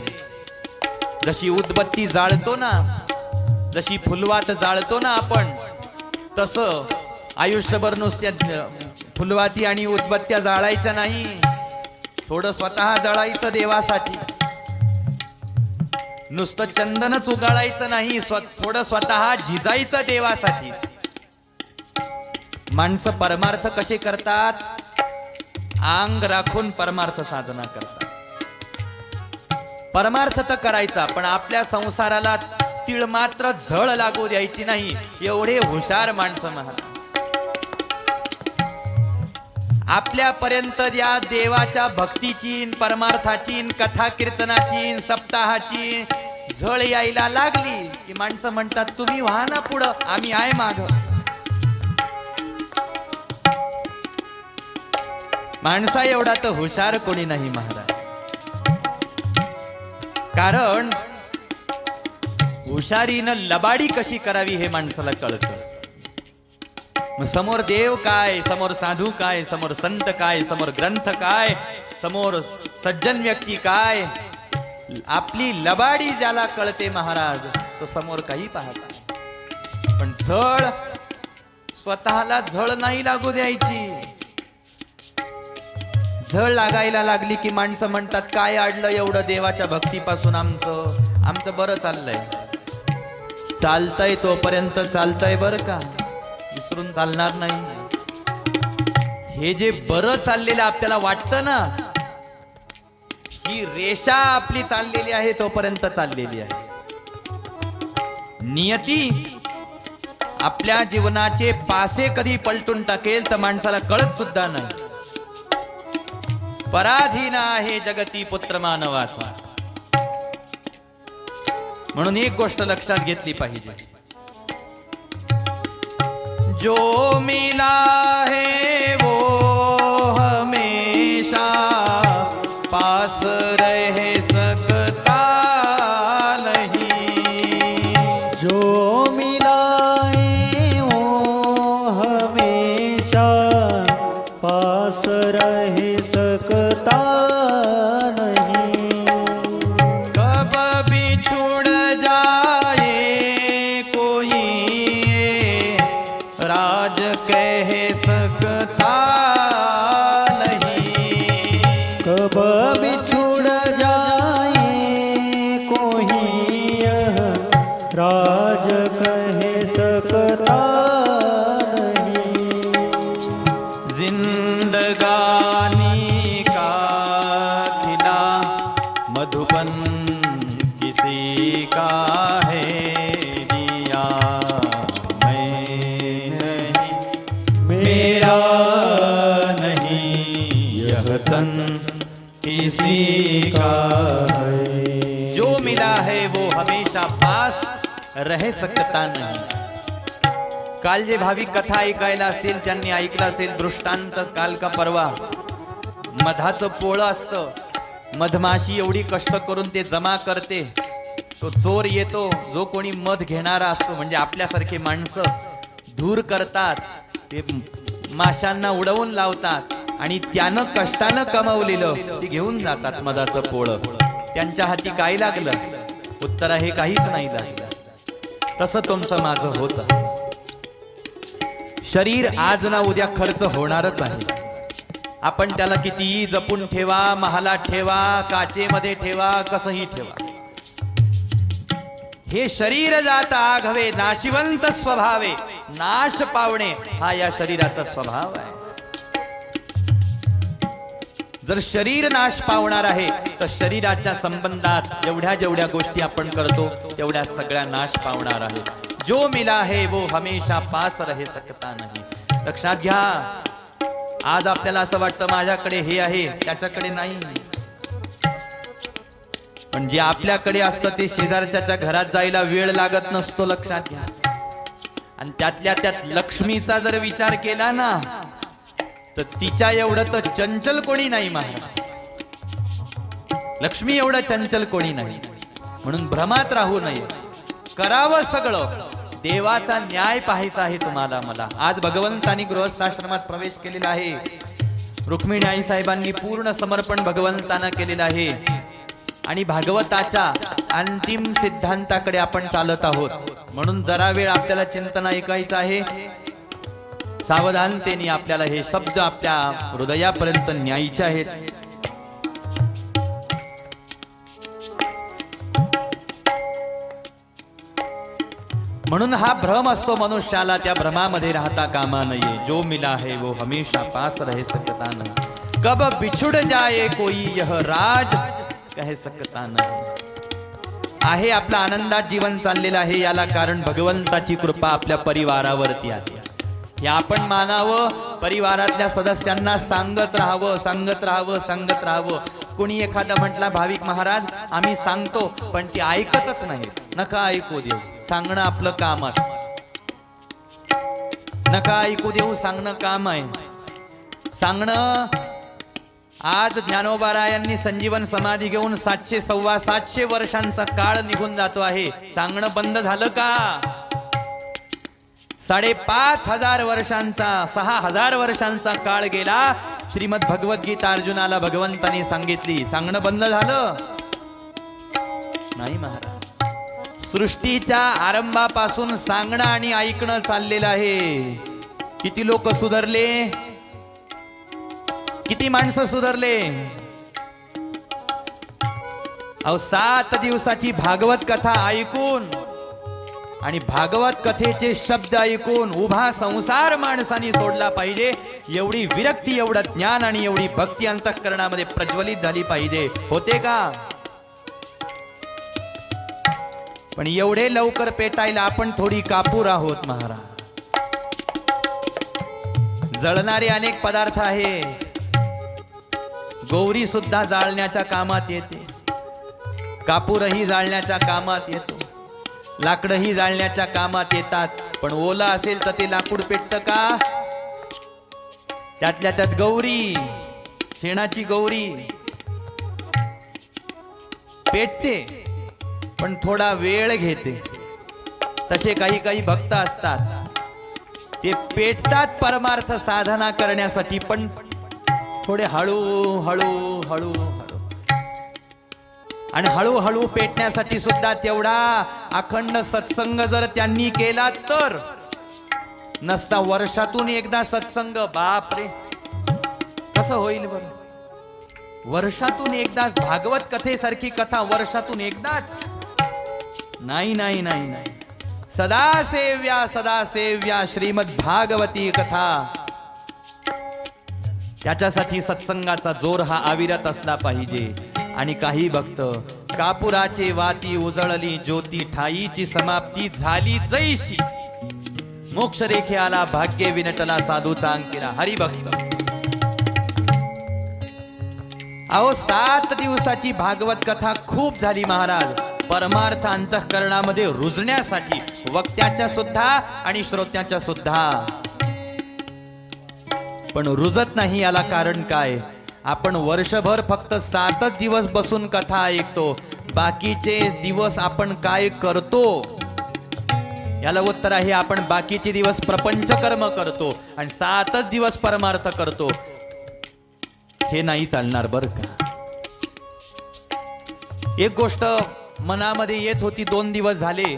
A: जशी उदबत्ती जाळतो ना, जशी फुलवात जाळतो ना आपण, तसं आयुष्यभर नुसत्या फुलवाती आणि उदबत्त्या जाळायच्या नाही, थोडं स्वतः जळायचं देवासाठी. नुसतं चंदनच उगाळायचं नाही, थोडं स्वतः झिजायचं देवासाठी. माणसं परमार्थ कसे करतात, अंग राखून परमार्थ साधना करतात. परमार्थ तर करायचा, पण आपल्या संसाराला तीळ मात्र झळ लागू द्यायची नाही, एवढे हुशार माणसं महाराज. आपल्यापर्यंत या देवाच्या भक्तीची, परमार्थाची, कथा कीर्तनाची, सप्ताहाची झळ यायला लागली की माणसं म्हणतात, तुम्ही व्हा ना पुढं, आम्ही आहे माग. माणसा एवढा तर हुशार कोणी नाही महाराज. कारण हुशारीनं लबाडी कशी करावी हे माणसाला कळतं. मग समोर देव काय, समोर साधू काय, समोर संत काय, समोर ग्रंथ काय, समोर सज्जन व्यक्ती काय, आपली लबाडी ज्याला कळते महाराज, तो समोर काही पाहता. पण झळ स्वतःला झळ नाही लागू द्यायची. झळ लागायला लागली की माणसं म्हणतात, काय अडलं एवढं देवाच्या भक्तीपासून, आमचं बरं चाललंय. चालतंय तोपर्यंत चालतंय बरं का, विसरून चालणार नाही. हे जे बरं चाललेलं आपल्याला वाटतं ना, ही रेषा आपली चाललेली आहे तोपर्यंत चाललेली आहे. नियती आपल्या जीवनाचे पासे कधी पलटून टाकेल तर माणसाला कळत सुद्धा नाही. पराधीन आहे जगती पुत्र मानवाचा. म्हणून एक गोष्ट लक्षात घेतली पाहिजे, जो मिला है वो हमेशा पास रह सकता नहीं.
B: जो मिला है वो हमेशा पास रह सकता नहीं.
A: कब बिछुड़ जाए कोई राज कह सकता नहीं.
B: कब बिछुड़ जाए कोई यह राज कह सकता नहीं.
A: जिंदगानी का खिला मधुबन किसी का है दिया मैं नहीं, मेरा नहीं यह तन किसी का है. जो मिला है वो हमेशा पास रह सकता नहीं. काल जे भाविक कथा ऐकायला असतील त्यांनी ऐकलं असेल दृष्टांत काल का परवा. मधाचं पोळं असतं, मधमाशी एवढी कष्ट करून ते जमा करते, तो चोर येतो, जो कोणी मध घेणारा असतो म्हणजे आपल्यासारखे माणसं धूर करतात, ते माशांना उडवून लावतात आणि त्यानं कष्टानं कमवलेलं ते घेऊन जातात मधाचं पोळं. त्यांच्या हाती काय लागलं? उत्तर आहे काहीच नाही लागलं. तसं तुमचं माझं होत असतं. शरीर आज ना उद्या खर्च होणारच आहे. आपण त्याला कितीही जपून ठेवा, महालात ठेवा, काचेमध्ये ठेवा, कसंही ठेवा, हे शरीर जाता आघवे नाशिवंत स्वभावे. नाश पावणे हा या शरीराचा स्वभाव आहे. जर शरीर नाश पावणार आहे तर शरीराच्या संबंधात जेवढ्या जेवढ्या गोष्टी आपण करतो तेवढ्या सगळ्या नाश पावणार आहे. जो मिला है वो हमेशा पास रह सकता नहीं. लक्षात घ्या. आज आपल्याला असं वाटतं माझ्याकडे हे आहे, त्याच्याकडे नाही. पण जे आपल्याकडे असतं ते शेजारच्या घरात जायला वेळ लागत नसतो. लक्षात घ्या. आणि त्यातल्या त्यात लक्ष्मीचा जर विचार केला ना तर तिच्या एवढं तर चंचल कोणी नाही महाराज. लक्ष्मी एवढं चंचल कोणी नाही. म्हणून भ्रमात राहू नये. करावं सगळं. देवाचा न्याय पाहायचा आहे तुम्हाला मला. आज भगवंतांनी गृहस्थाश्रमात प्रवेश केलेला आहे. रुक्मिणी आई साहेबांनी पूर्ण समर्पण भगवंतांना केलेलं आहे आणि भागवताच्या अंतिम सिद्धांताकडे आपण चालत आहोत. म्हणून जरा वेळ आपल्याला चिंतन ऐकायचं आहे. सावधानतेने आपल्याला हे शब्द आपल्या हृदयापर्यंत न्यायचे आहेत. म्हणून हा भ्रम असतो मनुष्याला, त्या भ्रमामध्ये राहता कामा नये. जो मिला है वो हमेशा पास रह सकता नहीं. कब बिछुड़ जाए कोई यह राज कह सकता नहीं. आहे आपला आनंदात जीवन चाललेलं आहे, याला कारण भगवंताची कृपा आपल्या परिवारावरती आहे. हे आपण मानावं. परिवारातल्या सदस्यांना सांगत राहावं, सांगत राहावं, सांगत राहावं. कोणी एखादा म्हटला भाविक महाराज आम्ही सांगतो पण ते ऐकतच नाही. नका ऐकू देऊ, सांगणं आपलं काम असतं. नका ऐकू देऊ, सांगणं काम आहे. सांगणं. आज ज्ञानोबारायांनी संजीवन समाधी घेऊन 700-725 वर्षांचा काळ निघून जातो आहे. सांगणं बंद झालं का? 5,500 वर्षांचा, 6,000 वर्षांचा काळ गेला. श्रीमद भगवद्गीता अर्जुनाला भगवंतांनी सांगितली. सांगणं बंद झालं नाही महाराज. सृष्टीच्या आरंभापासून सांगणं आणि ऐकणं चाललेलं आहे. किती लोक सुधारले, किती माणसं सुधारले. अहो 7 दिवसाची भागवत कथा ऐकून आणि भागवत कथेचे शब्द ऐकून उभा संसार माणसाने सोडला पाहिजे. एवढी विरक्ती, एवढं ज्ञान आणि एवढी भक्ती अंतःकरणामध्ये प्रज्वलित झाली पाहिजे. होते का? पण एवढे लवकर पेटायला आपण थोडी कापूर आहोत महाराज. जळणारे अनेक पदार्थ आहे. गौरी सुद्धा जाळण्याच्या कामात येते, कापूरही जाळण्याच्या कामात येतो, लाकडही जाळण्याच्या कामात येतात. पण ओला असेल तर ते लाकूड पेटतं का? त्यातल्या त्यात गौरी, शेणाची गौरी पेटते पण थोडा वेळ घेते. तसे काही काही भक्त असतात, ते पेटतात परमार्थ साधना करण्यासाठी पण थोडे हळू हळू हळू हळू. आणि हळूहळू पेटण्यासाठी सुद्धा तेवढा अखंड सत्संग जर त्यांनी केला तर नसता. वर्षातून एकदा सत्संग, बापरे कसं होईल बरं? वर्षातून एकदा भागवत कथेसारखी कथा वर्षातून एकदाच नाही नाही नाही नाही. सदा सेव्या श्रीमद भागवती कथा. त्याच्यासाठी सत्संगाचा जोर हा अविरत असला पाहिजे. आणि काही भक्त कापुराचे वाती उजळली ज्योती ठाईची समाप्ती झाली जैशी. मोक्ष रेखे आला भाग्य विनटला साधूचा अंकिला. हरिभक्त. अहो 7 दिवसाची भागवत कथा खूप झाली महाराज. परमार्थ अंतःकरणामध्ये रुजण्यासाठी वक्त्याच्या सुद्धा आणि श्रोत्याच्या सुद्धा. पण रुजत नाही याला कारण काय? आपण वर्षभर फक्त 7च दिवस बसून कथा ऐकतो, बाकीचे दिवस आपण काय करतो याला उत्तर आहे आपण बाकीचे दिवस प्रपंच कर्म करतो आणि 7च दिवस परमार्थ करतो. हे नाही चालणार बर का. एक गोष्ट मनामध्ये येत होती, 2 दिवस झाले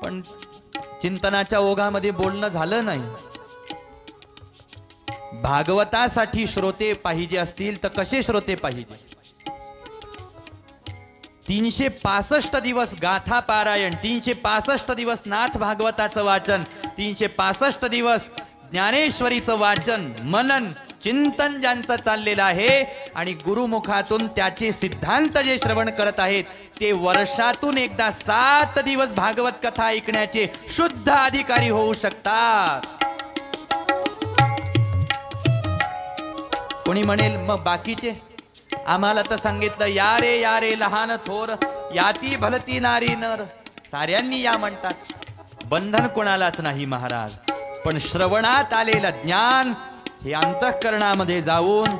A: पण चिंतनाच्या ओघामध्ये बोलणं झालं नाही. भागवतासाठी श्रोते पाहिजे असतील तर कसे श्रोते पाहिजे? 365 दिवस गाथा पारायण, 365 दिवस नाथ भागवताचं वाचन, 365 दिवस ज्ञानेश्वरीचं वाचन, मनन, चिंतन ज्यांचं चाललेलं आहे आणि गुरुमुखातून त्याचे सिद्धांत जे श्रवण करत आहेत ते वर्षातून एकदा 7 दिवस भागवत कथा ऐकण्याचे शुद्ध अधिकारी होऊ शकतात. कोणी म्हणेल मग बाकीचे? आम्हाला तर सांगितलं या रे लहान थोर, याती भलती नारी नर. साऱ्यांनी या म्हणतात, बंधन कोणालाच नाही महाराज. पण श्रवणात आलेलं ज्ञान हे अंतःकरणामध्ये जाऊन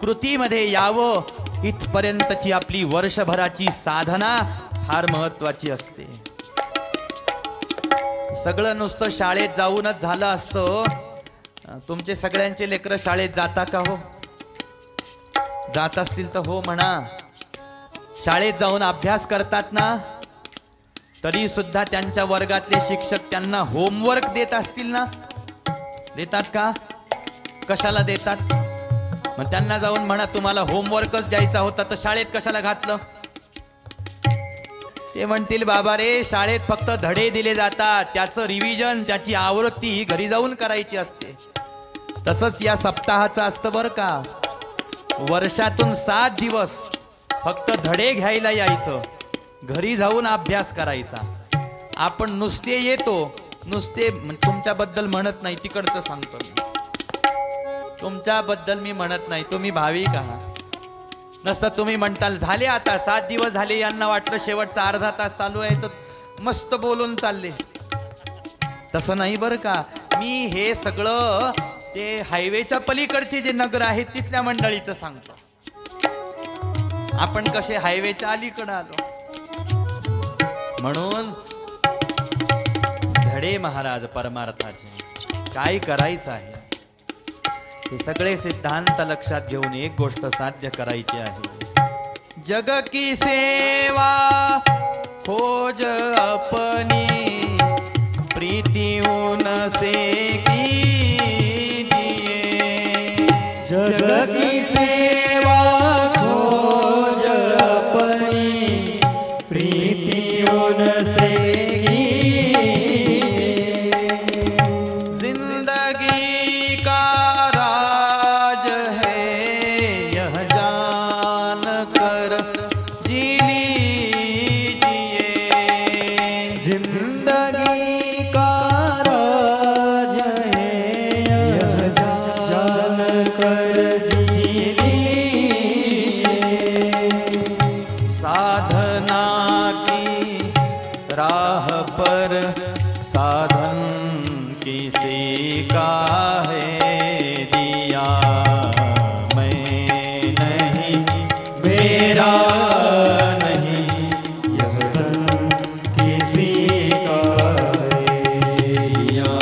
A: कृतीमध्ये यावं, इथपर्यंतची आपली वर्षभराची साधना फार महत्वाची असते. सगळं नुसतं शाळेत जाऊनच झालं असतं. तुमचे सगळ्यांचे लेकरं शाळेत जाता का हो? जात असतील तर हो म्हणा. शाळेत जाऊन अभ्यास करतात ना, तरी सुद्धा त्यांच्या वर्गातले शिक्षक त्यांना होमवर्क देत असतील ना? देतात का? कशाला देतात? मग त्यांना जाऊन म्हणा तुम्हाला होमवर्कच द्यायचा होता तर शाळेत कशाला घातलं? ते म्हणतील बाबा रे, शाळेत फक्त धडे दिले जातात, त्याचं रिव्हिजन, त्याची आवृत्ती ही घरी जाऊन करायची असते. तसंच या सप्ताहाचं असतं बरं का. वर्षातून 7 दिवस फक्त धडे घ्यायला यायचं, घरी जाऊन अभ्यास करायचा. आपण नुसते येतो, नुसते तुमच्याबद्दल म्हणत नाही, तिकडचं सांगतो मी. तुमच्याबद्दल मी म्हणत नाही, तुम्ही भाविक आहात. नसतं तुम्ही म्हणताल झाले आता 7 दिवस झाले, यांना वाटलं शेवटचा अर्धा तास चालू आहे तर मस्त बोलून चालले. तसं नाही बरं का. मी हे सगळं ते हायवेच्या पलीकडचे जे नगर आहेत तिथल्या मंडळीचं सांगतो. आपण कसे हायवेच्या अलीकडे आलो. म्हणून धडे महाराज परमार्थाचे काय करायचं आहे हे सगळे सिद्धांत लक्षात घेऊन एक गोष्ट साध्य करायची आहे. जग की सेवा खोज अपनी, प्रीति उनसे कीजिए.
B: जग की सेवा खोज अपनी, प्रीति उनसे कीजिए.
A: जिंदगी का राज है यह जान कर जी लीजिए.
B: जिंदगी का राज है यह जान कर जी लीजिए.
A: साधना की राह पर साधन किसी का है दिया मैं नहीं, मेरा नहीं,
B: यह तन किसी का है
A: दिया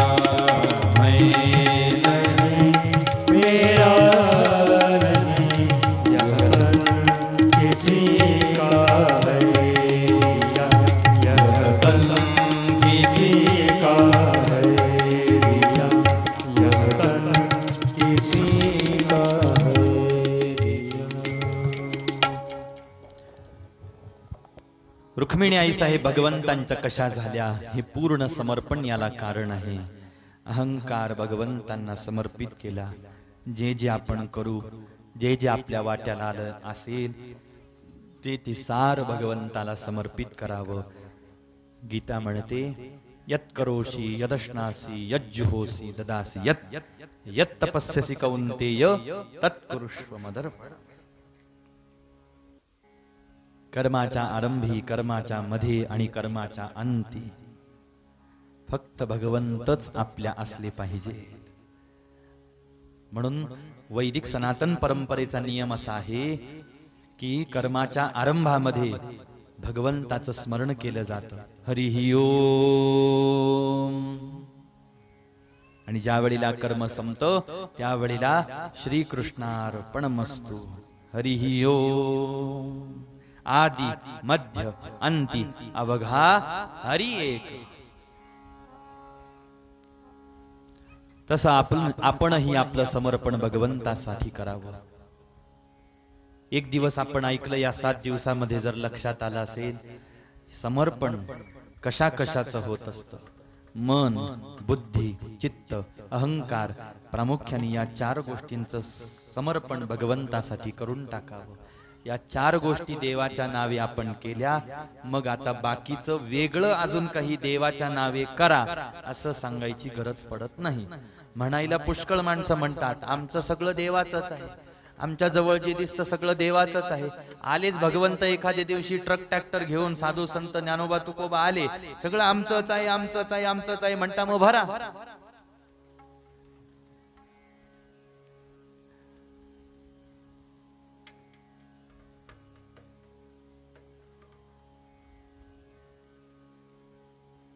A: मैं नहीं,
B: मेरा नहीं, यह तन किसी का है यह तन किसी का है यह तन किसी का है.
A: रुक्मिणी आई साहेब भगवंतांच्या कशा झाल्या हे पूर्ण समर्पण याला कारण आहे. अहंकार भगवंतांना समर्पित केला. जे जे आपण करू, जे जे आपल्या वाट्याला आलं असेल ते ते सार भगवंताला समर्पित करावं. गीता म्हणते यत् करोषि यदश्नासि यज्जुहोसि ददासि यत् यत् तपस्यसि कौन्तेय तत् कुरुष्व मदर्पण. कर्माच्या आरंभी, कर्माच्या मध्ये आणि कर्माच्या अंती फक्त भगवंतच आपल्या असले पाहिजे. म्हणून वैदिक सनातन परंपरेचा नियम असा आहे की कर्माच्या आरंभामध्ये भगवंताचं स्मरण केलं जातं. हरिहि ओम. आणि ज्या वेळेला कर्म संपतं त्यावेळेला श्रीकृष्णार्पणमस्तु. हरिहि ओम. आदि मध्य अंती अवघा हरि एक. तसं आपणही आपलं समर्पण भगवंतासाठी करावं. एक दिवस आपण ऐकलं, या 7 दिवसामध्ये जर लक्षात आलं असेल, समर्पण कशा कशाचं होत असतं. मन, बुद्धी, चित्त, अहंकार, प्रामुख्याने या 4 गोष्टींचं समर्पण भगवंतासाठी करून टाकावं. या 4 गोष्टी देवाच्या नावे आपण केल्या, मग आता बाकीचं वेगळं अजून काही देवाच्या नावे करा असं सांगायची गरज पडत नाही. म्हणायला पुष्कळ माणसं म्हणतात आमचं सगळं देवाचंच आहे, आमच्या जवळ जे दिसतं सगळं देवाचंच आहे. आलेच भगवंत एखाद्या दिवशी ट्रक ट्रॅक्टर घेऊन, साधू संत ज्ञानोबा तुकोबा आले, सगळं आमचंच आहे आमचंच आहे आमचंच आहे म्हणता, मग भरा.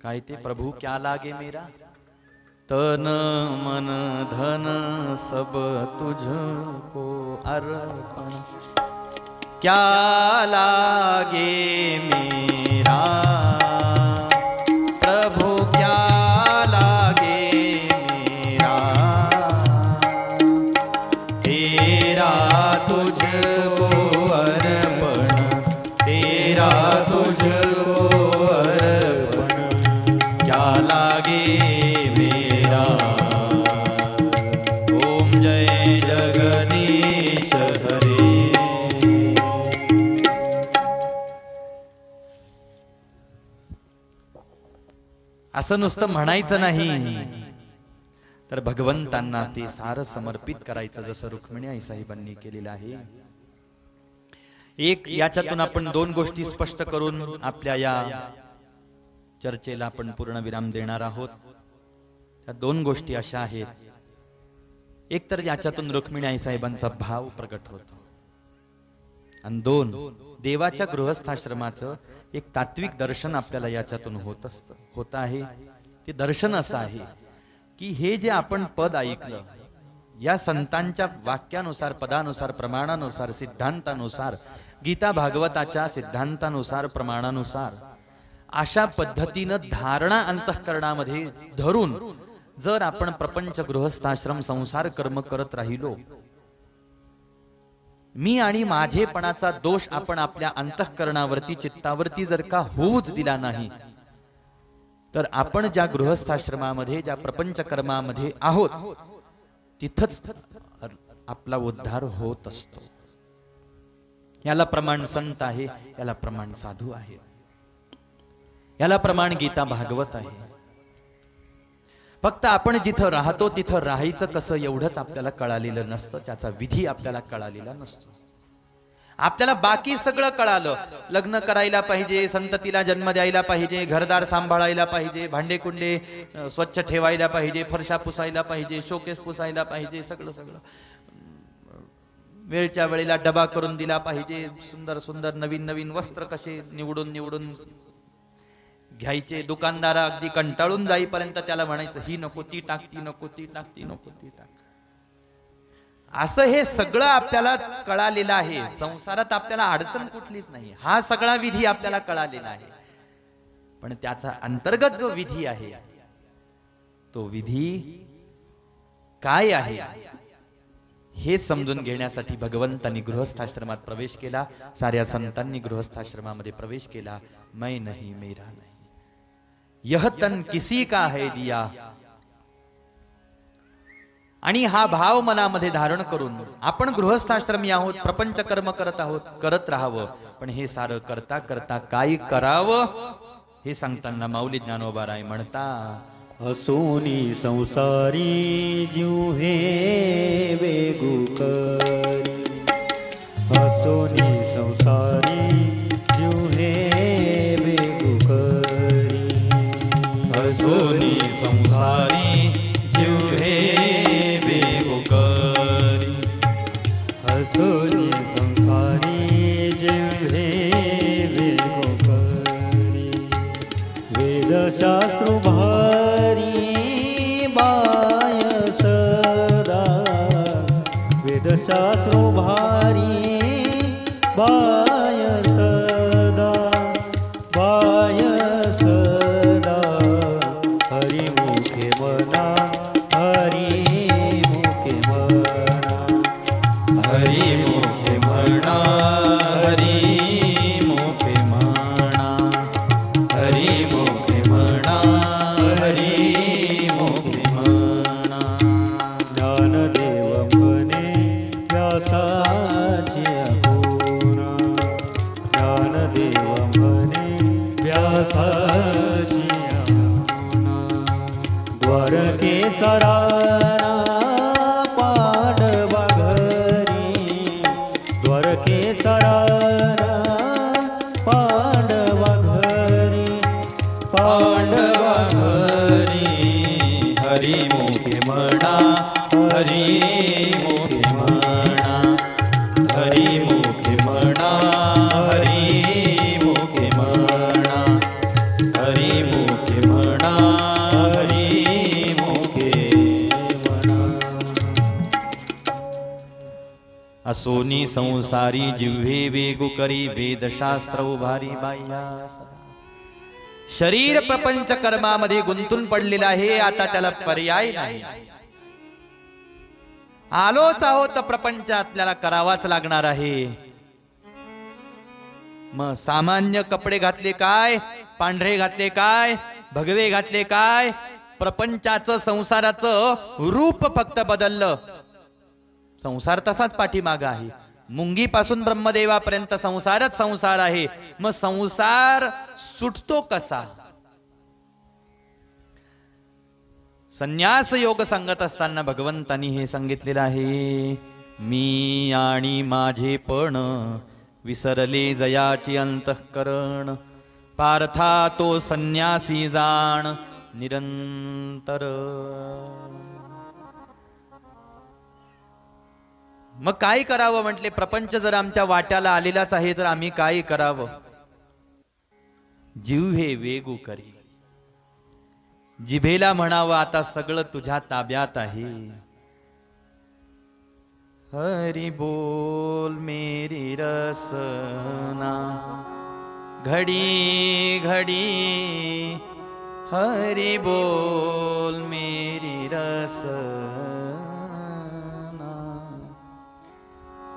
A: काय ते प्रभु क्या लागे मेरा, तन मन धन सब तुझको अर्पण. क्या लागे मेरा प्रभु क्या लागे मेरा, तेरा तुझको अर्पण, तेरा तुझको अर्पण. क्या लागे मेरा. ओम जय जगदीश हरे. असं नुसतं म्हणायचं नाही, तर भगवंतांना ते सारं समर्पित करायचं, जसं रुक्मिणी आई साहेबांनी केलेलं आहे. एक याच्यातून आपण 2 गोष्टी स्पष्ट करून आपल्या या चर्चेला आपण पूर्ण विराम देणार आहोत. त्या 2 गोष्टी अशा आहेत. एक तर याच्यातून रुक्मिणी आई साहेबांचा भाव प्रकट होतो, आणि 2 देवाच्या गृहस्थाश्रमाचं एक तात्विक दर्शन आपल्याला याच्यातून होत आहे. ते दर्शन असं आहे की हे जे आपण पद ऐकलं, या संतांच्या वाक्यानुसार, पदानुसार, प्रमाणानुसार, सिद्धांतानुसार, गीता भागवताच्या सिद्धांतानुसार, प्रमाणानुसार अशा पद्धतीनं धारणा अंतःकरणामध्ये धरून जर आपण प्रपंच, गृहस्थाश्रम, संसार कर्म करत राहिलो, मी आणि माझेपणाचा दोष आपण आपल्या अंतःकरणावरती, चित्तावरती जर का होऊच दिला नाही, तर आपण ज्या गृहस्थाश्रमामध्ये, ज्या प्रपंच कर्मामध्ये आहोत तिथंच आपला उद्धार होत असतो. याला प्रमाण संत आहे, याला प्रमाण साधू आहे, याला प्रमाण गीता भागवत आहे. फक्त आपण जिथं राहतो तिथं राहायचं कसं एवढंच आपल्याला कळालेलं नसतं, त्याचा विधी आपल्याला कळालेला नसतो. आपल्याला बाकी सगळं कळालं, लग्न करायला पाहिजे, संततीला जन्म द्यायला पाहिजे, घरदार सांभाळायला पाहिजे, भांडे कुंडे स्वच्छ ठेवायला पाहिजे, फरशा पुसायला पाहिजे, शोकेस पुसायला पाहिजे, सगळं सगळं वेळच्या वेळेला डबा करून दिला पाहिजे, सुंदर सुंदर नवीन नवीन वस्त्र कसे निवडून निवडून घ्यायचे. दुकानदार अगदी कंटाळून जाईपर्यंत त्याला म्हणायचं ही नको ती टाक, ती नको ती टाक, ती नको ती टाक. असं हे सगळं आपल्याला कळालेलं आहे. संसारात आपल्याला अडचण कुठलीच नाही, हा सगळा विधी आपल्याला कळालेला आहे. पण त्याचा अंतर्गत जो विधी आहे, तो विधी काय आहे हे समजून घेण्यासाठी भगवंतांनी गृहस्थाश्रमात प्रवेश केला, साऱ्या संतांनी गृहस्थाश्रमामध्ये प्रवेश केला. मैं नहीं मेरा नहीं, यह तन किसी का है दिया. आणि हा भाव मनामध्ये धारण करून आपण गृहस्थाश्रमी आहोत, प्रपंच कर्म करत आहोत, करत राहावं. पण हे सारं करता करता काय करावं हे सांगताना माऊली ज्ञानोबाराय म्हणता,
B: असोनी संसारी जीव हे वेगू करी, असोनी संसारी जीव हे वेगू करी,
A: हसोनी संसारी जिव्हे वेगुकरी
B: हसोनी संसारी जिव्हे वेगुकरी वेदशास्त्र भारी बाय सदा वेदशास्त्र भारी बाय सदा बाय सदा हरिमुखे मना हरिमुखे मना
A: हरिमुखे म्हणा हरिमुखे म्हणा हरिमुखे म्हणा हरिमुखे म्हणा
B: ज्ञानदेव म्हणे व्यासाची अपूर्णा ज्ञानदेव म्हणे व्यासाची अपूर्णा द्वारकेचा राणा पांडवा घरी द्वारकेचा राणा पांडवा घरी
A: पांडवा घरी हरिमुखे म्हणा हरिमुखे म्हणा हरिमुखे म्हणा हरिमुखे म्हणा हरिमुखे म्हणा हरिमुखे म्हणा असोनी संसारी जिव्हे वेगुकरी वेदशास्त्र उभारी बाह्यास शरीर प्रपंच कर्मामध्ये गुंतून पडलेला आहे आता त्याला पर्याय नाही आलोच आहोत प्रपंच आपल्याला करावाच लागणार आहे मग सामान्य कपडे घातले काय पांढरे घातले काय भगवे घातले काय प्रपंचाचं संसाराचं रूप फक्त बदललं संसार तसाच पाठीमाग आहे मुंगीपासून ब्रह्मदेवापर्यंत संसारच संसार आहे मग संसार सुटतो कसा संन्यास योग सांगत असताना भगवंतांनी हे सांगितलेलं आहे मी आणि माझे पण विसरले जयाची अंतःकरण पार्था तो संन्यासी जाण निरंतर मग काय करावं म्हटले प्रपंच जर आमच्या वाट्याला आलेलाच आहे तर आम्ही काय करावं जिव्हे वेगू करी जिभेला म्हणावं आता सगळं तुझ्या ताब्यात आहे हरी बोल मेरी रसना घडी घडी हरी बोल मेरी रसना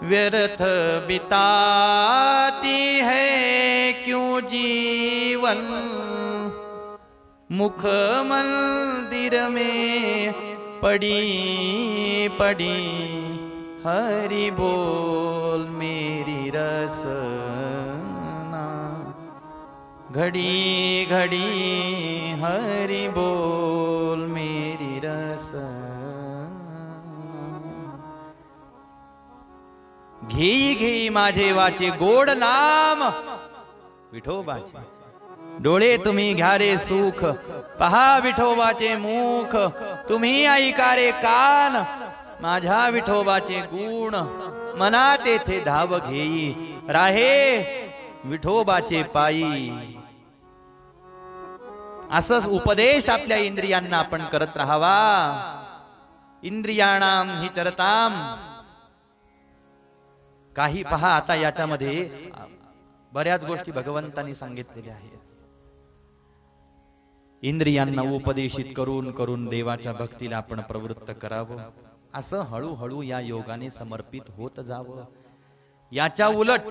A: व्यर्थ बिताती है क्यों जीवन मुख मंदिर में पड़ी पड़ी हरि बोल मेरी रसना घड़ी घड़ी हरि बोल मेरी रसना घेई घेई माझे वाचे गोड नाम विठोबाचे डोळे तुम्ही घ्या रे सुख पहा विठोबाचे मुख तुम्ही ऐका रे कान माझ्या विठोबाचे गुण मनात येथे धाव घेई राहे विठोबाचे पायी असंच उपदेश आपल्या इंद्रियांना आपण करत राहावा इंद्रियाणाम हि चरताम काही पहा आता याच्यामध्ये बऱ्याच गोष्टी भगवंतांनी सांगितलेल्या आहेत इंद्रियांना उपदेशित करून करून देवाच्या भक्तीला आपण प्रवृत्त करावं असं हळूहळू या योगाने समर्पित होत जावं याच्या उलट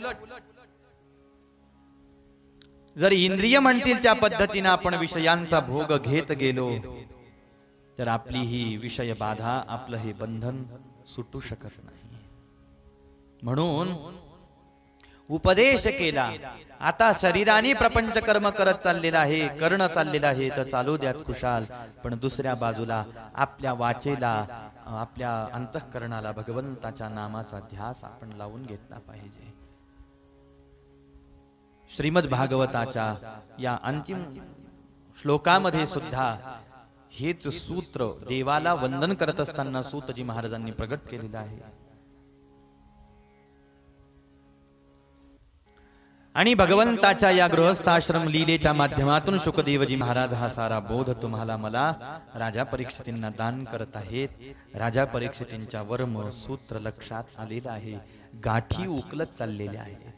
A: जर इंद्रिय म्हणतील त्या पद्धतीने आपण विषयांचा भोग घेत गेलो तर आपली ही विषय बाधा आपलं हे बंधन सुटू शकत नाही म्हणून उपदेश केला आता शरीराने प्रपंच कर्म करत चाललेला आहे करणं चाललेलं आहे तर चालू द्यात खुशाल पण दुसऱ्या बाजूला आपल्या वाचेला आपल्या अंतःकरणाला भगवंताच्या नामाचा ध्यास आपण लावून घेतला पाहिजे श्रीमद भागवताच्या या अंतिम श्लोकामध्ये सुद्धा हेच सूत्र देवाला वंदन करत असताना सूतजी महाराजांनी प्रगट केलेलं आहे. आणि भगवंताच्या या गृहस्थाश्रम लीलेच्या माध्यमातून शुकदेवजी महाराज हा सारा बोध तुम्हाला मला राजा परीक्षितींना दान करत आहेत. राजा परीक्षितींच्या वर्म सूत्र लक्षात आलेलं आहे. गाठी उकलत चाललेल्या आहेत.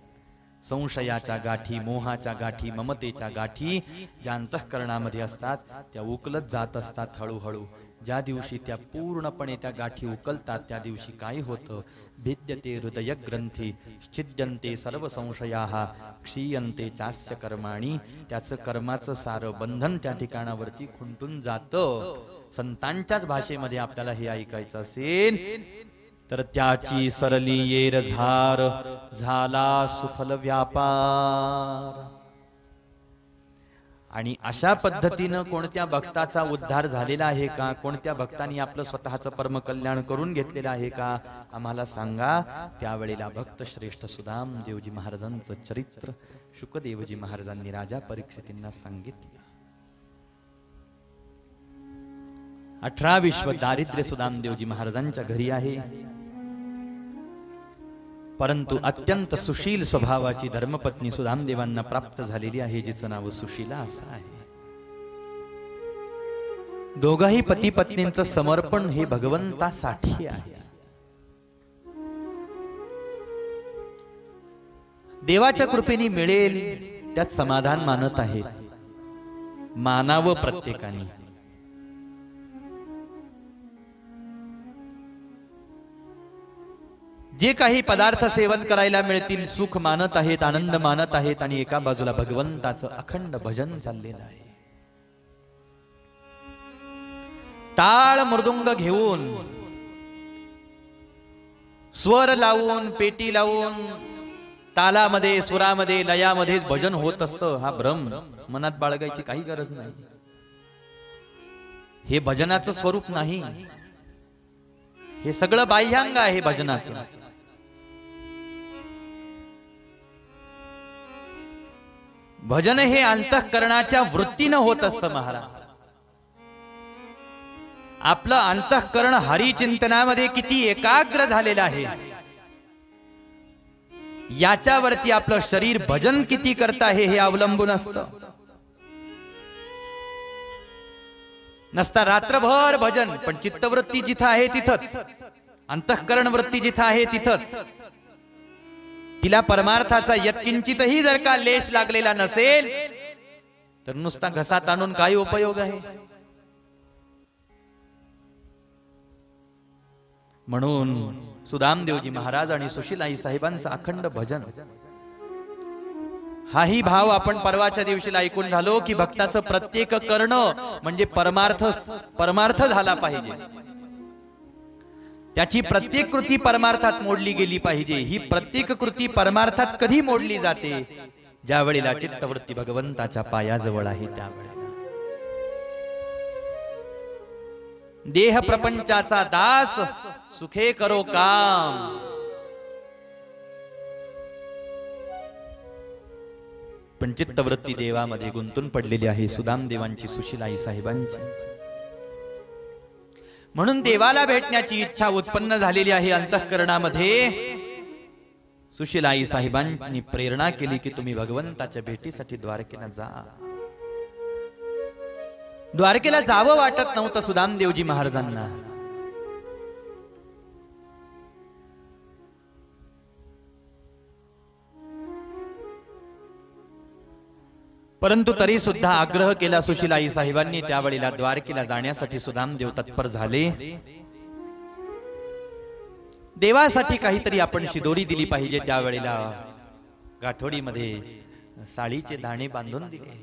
A: संशयाच्या गाठी, मोहाच्या गाठी, ममतेच्या गाठी ज्या अंतःकरणामध्ये असतात त्या उकलत जात असतात हळूहळू. ज्या दिवशी त्या पूर्णपणे त्या गाठी उकलतात त्या दिवशी काय होतं? भिद्यते हृदय ग्रंथी छिद्यन्ते सर्व संशयाः क्षीयन्ते चास्य कर्माणि. त्याचं कर्माचं सारं बंधन त्या ठिकाणावरती खुंटून जातं. संतांच्याच भाषेमध्ये आपल्याला हे ऐकायचं असेल तर त्याची सरली येर झार झाला सुफल व्यापार. आणि अशा पद्धतीनं कोणत्या भक्ताचा उद्धार झालेला आहे का? कोणत्या भक्तांनी आपलं स्वतःचं परम कल्याण करून घेतलेलं आहे का? आम्हाला सांगा. त्यावेळेला भक्त श्रेष्ठ सुदाम देवजी महाराजांचं चरित्र शुकदेवजी महाराजांनी राजा परीक्षितींना सांगितलं. 18 विश्व दारिद्र्य सुदाम देवजी महाराजांच्या घरी आहे. परंतु अत्यंत सुशील स्वभावाची धर्मपत्नी सुदामदेवांना प्राप्त झालेली आहे, जिचं नाव सुशीला असं आहे. दोघाही पती पत्नींचं समर्पण हे भगवंतासाठी आहे. देवाच्या कृपेने मिळेल त्यात समाधान मानत आहेत. मानावं प्रत्येकाने. जे काही पदार्थ सेवन करायला मिळतील सुख मानत आहेत, आनंद मानत आहेत. आणि एका बाजूला भगवंताचं अखंड भजन चाललेलं आहे. टाळ मृदुंग घेऊन, स्वर लावून, पेटी लावून, तालामध्ये, सुरामध्ये, लयामध्ये भजन होत असतं. हा भ्रम मनात बाळगायची काही गरज नाही. हे भजनाचं स्वरूप नाही. हे सगळं बाह्यांग आहे भजनाचं. भजन हे अंतःकरणाच्या वृत्तीनं होत असतं महाराज. आपलं अंतःकरण हरिचिंतनामध्ये किती एकाग्र झालेलं आहे याच्यावरती आपलं शरीर भजन किती करत आहे हे अवलंबून असतं. नसता रात्रभर भजन, पण चित्तवृत्ती जिथं आहे तिथंच, अंतःकरण वृत्ती जिथं आहे तिथंच. तिला परमार्थाचा यत्किंचितही जर का लेश लागलेला नसेल तर नुसता घसात आणून काय उपयोग आहे? म्हणून सुदामदेवजी महाराज आणि सुशीलाई साहेबांचं अखंड भजन, हाही भाव आपण परवाच्या दिवशीला ऐकून झालो की भक्ताचं प्रत्येक करणं म्हणजे परमार्थ झाला पाहिजे. त्याची प्रत्येक कृती परमार्थात मोडली गेली पाहिजे. ही प्रत्येक कृती परमार्थात कधी मोडली जाते? ज्या वेळेला चित्तवृत्ती भगवंताच्या पायाजवळ आहे त्यावेळेला. देह प्रपंचाचा दास सुखे करो काम. पण चित्तवृत्ती देवामध्ये गुंतून पडलेली आहे सुदामदेवांची, सुशीलाई साहेबांची. म्हणून देवाला भेटण्याची इच्छा उत्पन्न झालेली आहे अंतःकरणामध्ये. सुशीलाई साहेबांनी प्रेरणा केली की तुम्ही भगवंताच्या भेटीसाठी द्वारकेला जा. द्वारकेला जावं वाटत नव्हतं सुदामदेवजी महाराजांना. परंतु तरी सुद्धा आग्रह केला सुशीलाई साहेबांनी. त्यावेळेला द्वारकेला जाण्यासाठी सुदामदेव तत्पर झाले. देवासाठी काहीतरी आपण शिदोरी दिली पाहिजे. त्यावेळेला गाठोडीमध्ये साळीचे दाणे बांधून दिले.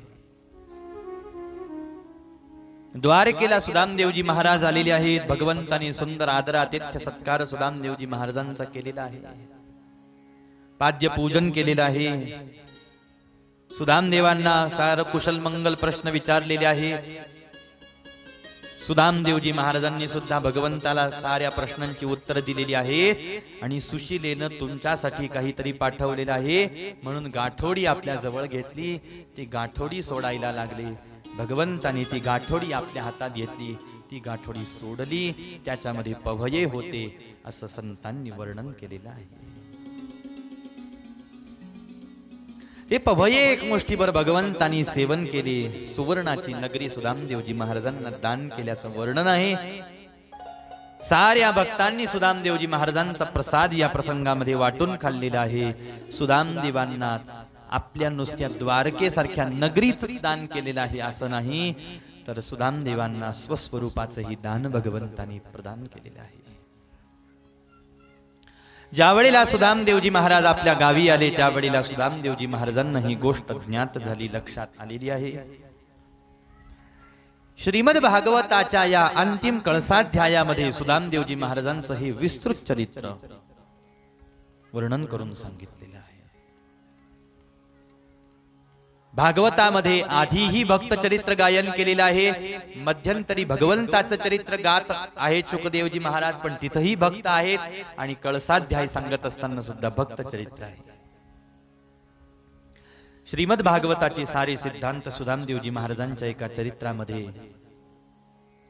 A: द्वारकेला सुदामदेवजी महाराज आलेले आहेत. भगवंताने सुंदर आदरातिथ्य सत्कार सुदामदेवजी महाराजांचा केलेला आहे. पाद्य पूजन केलेलं आहे. सुदामदेवांना सार कुशल मंगल प्रश्न विचारलेले आहे. सुदामदेवजी महाराजांनी सुद्धा भगवंताला साऱ्या प्रश्नांची उत्तर दिलेली आहेत आणि सुशीलेनं तुमच्यासाठी काहीतरी पाठवलेलं आहे म्हणून गाठोडी आपल्या जवळ घेतली. ती गाठोडी सोडायला लागली. भगवंताने ती गाठोडी आपल्या हातात घेतली. ती गाठोडी सोडली. त्याच्यामध्ये पभये होते असं संतांनी वर्णन केलेलं आहे. ते पभये एक मुष्टीभर भगवंतांनी सेवन केले. सुवर्णाची नगरी सुदामदेवजी महाराजांना दान केल्याचं वर्णन आहे. साऱ्या भक्तांनी सुदामदेवजी महाराजांचा प्रसाद या प्रसंगामध्ये वाटून खाल्लेला आहे. सुदामदेवांना आपल्या नुसत्या द्वारकेसारख्या नगरीच दान केलेलं आहे असं नाही, तर सुदामदेवांना स्वस्वरूपाचंही दान भगवंतांनी प्रदान केलेलं आहे. ज्या वेळेला सुदामदेवजी महाराज आपल्या गावी आले त्यावेळेला सुदामदेवजी महाराजांना ही गोष्ट ज्ञात झाली, लक्षात आलेली आहे. श्रीमद भागवताच्या या अंतिम कळसाध्यायामध्ये सुदामदेवजी महाराजांचं हे विस्तृत चरित्र वर्णन करून सांगितलेलं आहे. भागवतामध्ये आधीही भक्त चरित्र गायन केलेलं आहे. मध्यंतरी भगवंताचं चरित्र गात आहे शुकदेवजी महाराज, पण तिथंही भक्त आहेत आणि कळसाध्याय सांगत असताना सुद्धा भक्त चरित्र आहे. श्रीमद भागवताचे सारे सिद्धांत सुदामदेवजी महाराजांच्या एका चरित्रामध्ये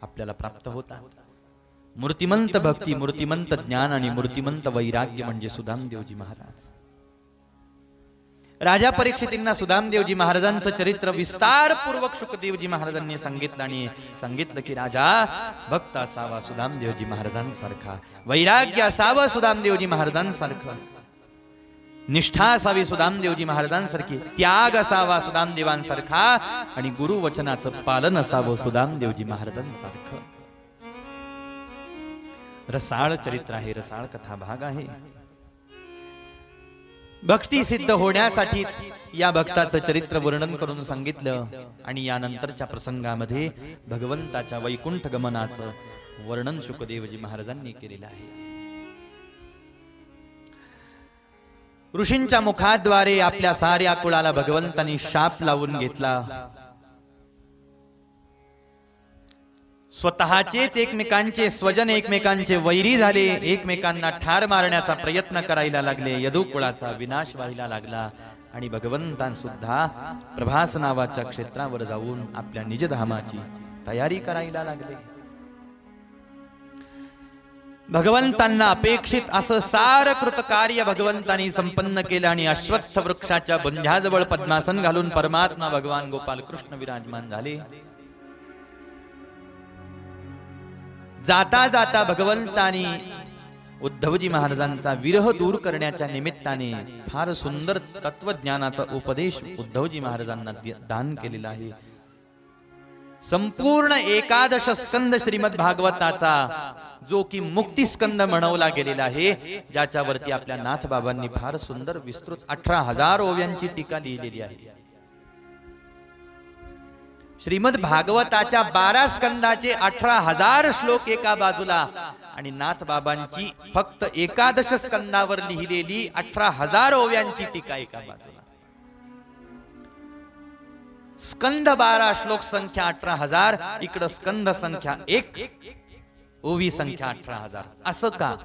A: आपल्याला प्राप्त होतात. मूर्तिमंत भक्ती, मूर्तिमंत ज्ञान आणि मूर्तिमंत वैराग्य म्हणजे सुदामदेवजी महाराज. राजा परीक्षितींना सुदामदेवजी महाराजांचं चरित्र विस्तारपूर्वक शुकदेवजी महाराजांनी सांगितलं आणि सांगितलं की राजा भक्त असावा सुदामदेवजी महाराजांसारखा, वैराग्य असावं सुदामदेवजी महाराजांसारखं, निष्ठा असावी सुदामदेवजी महाराजांसारखी, त्याग असावा सुदामदेवांसारखा आणि गुरुवचनाचं पालन असावं सुदामदेवजी महाराजांसारखं. रसाळ चरित्र आहे, रसाळ कथा भाग आहे. भक्ती सिद्ध होण्यासाठीच या भक्ताचं चरित्र वर्णन करून सांगितलं आणि यानंतरच्या प्रसंगामध्ये भगवंताच्या वैकुंठ गमनाचं वर्णन शुकदेवजी महाराजांनी केलेलं आहे. ऋषींच्या मुखाद्वारे आपल्या साऱ्या कुळाला भगवंतांनी शाप लावून घेतला. स्वतःचेच एकमेकांचे स्वजन एकमेकांचे वैरी झाले, एकमेकांना ठार मारण्याचा प्रयत्न करायला लागले, यदू कुळाचा विनाश व्हायला लागला आणि भगवंतां सुद्धा प्रभास नावाच्या क्षेत्रावर जाऊन आपल्या निजधामाची तयारी करायला लागले. भगवंतांना अपेक्षित असं सार कृतकार्य भगवंतांनी संपन्न केलं आणि अश्वत्थ वृक्षाच्या बुंध्याजवळ पद्मासन घालून परमात्मा भगवान गोपाल कृष्ण विराजमान झाले. जाता जाता भगवंतांनी उद्धवजी महाराजांचा विरह दूर करण्याच्या निमित्ताने फार सुंदर तत्वज्ञानाचा उपदेश उद्धवजी महाराजांना दान केलेला आहे. संपूर्ण 11 स्कंद श्रीमद भागवताचा जो की मुक्ती स्कंद म्हणवला गेलेला आहे, ज्याच्यावरती आपल्या नाथ बाबांनी फार सुंदर विस्तृत 18,000 ओव्यांची टीका लिहिलेली आहे. श्रीमद भागवताच्या 12 स्कंदाचे 18,000 श्लोक एका बाजूला आणि नाथ बाबांची फक्त 11 स्कंदावर लिहिलेली 18,000 ओव्यांची टीका एका बाजूला. स्कंद 12, श्लोक संख्या 18,000, इकडं स्कंद संख्या 1, ओवी संख्या 18,000. असं का?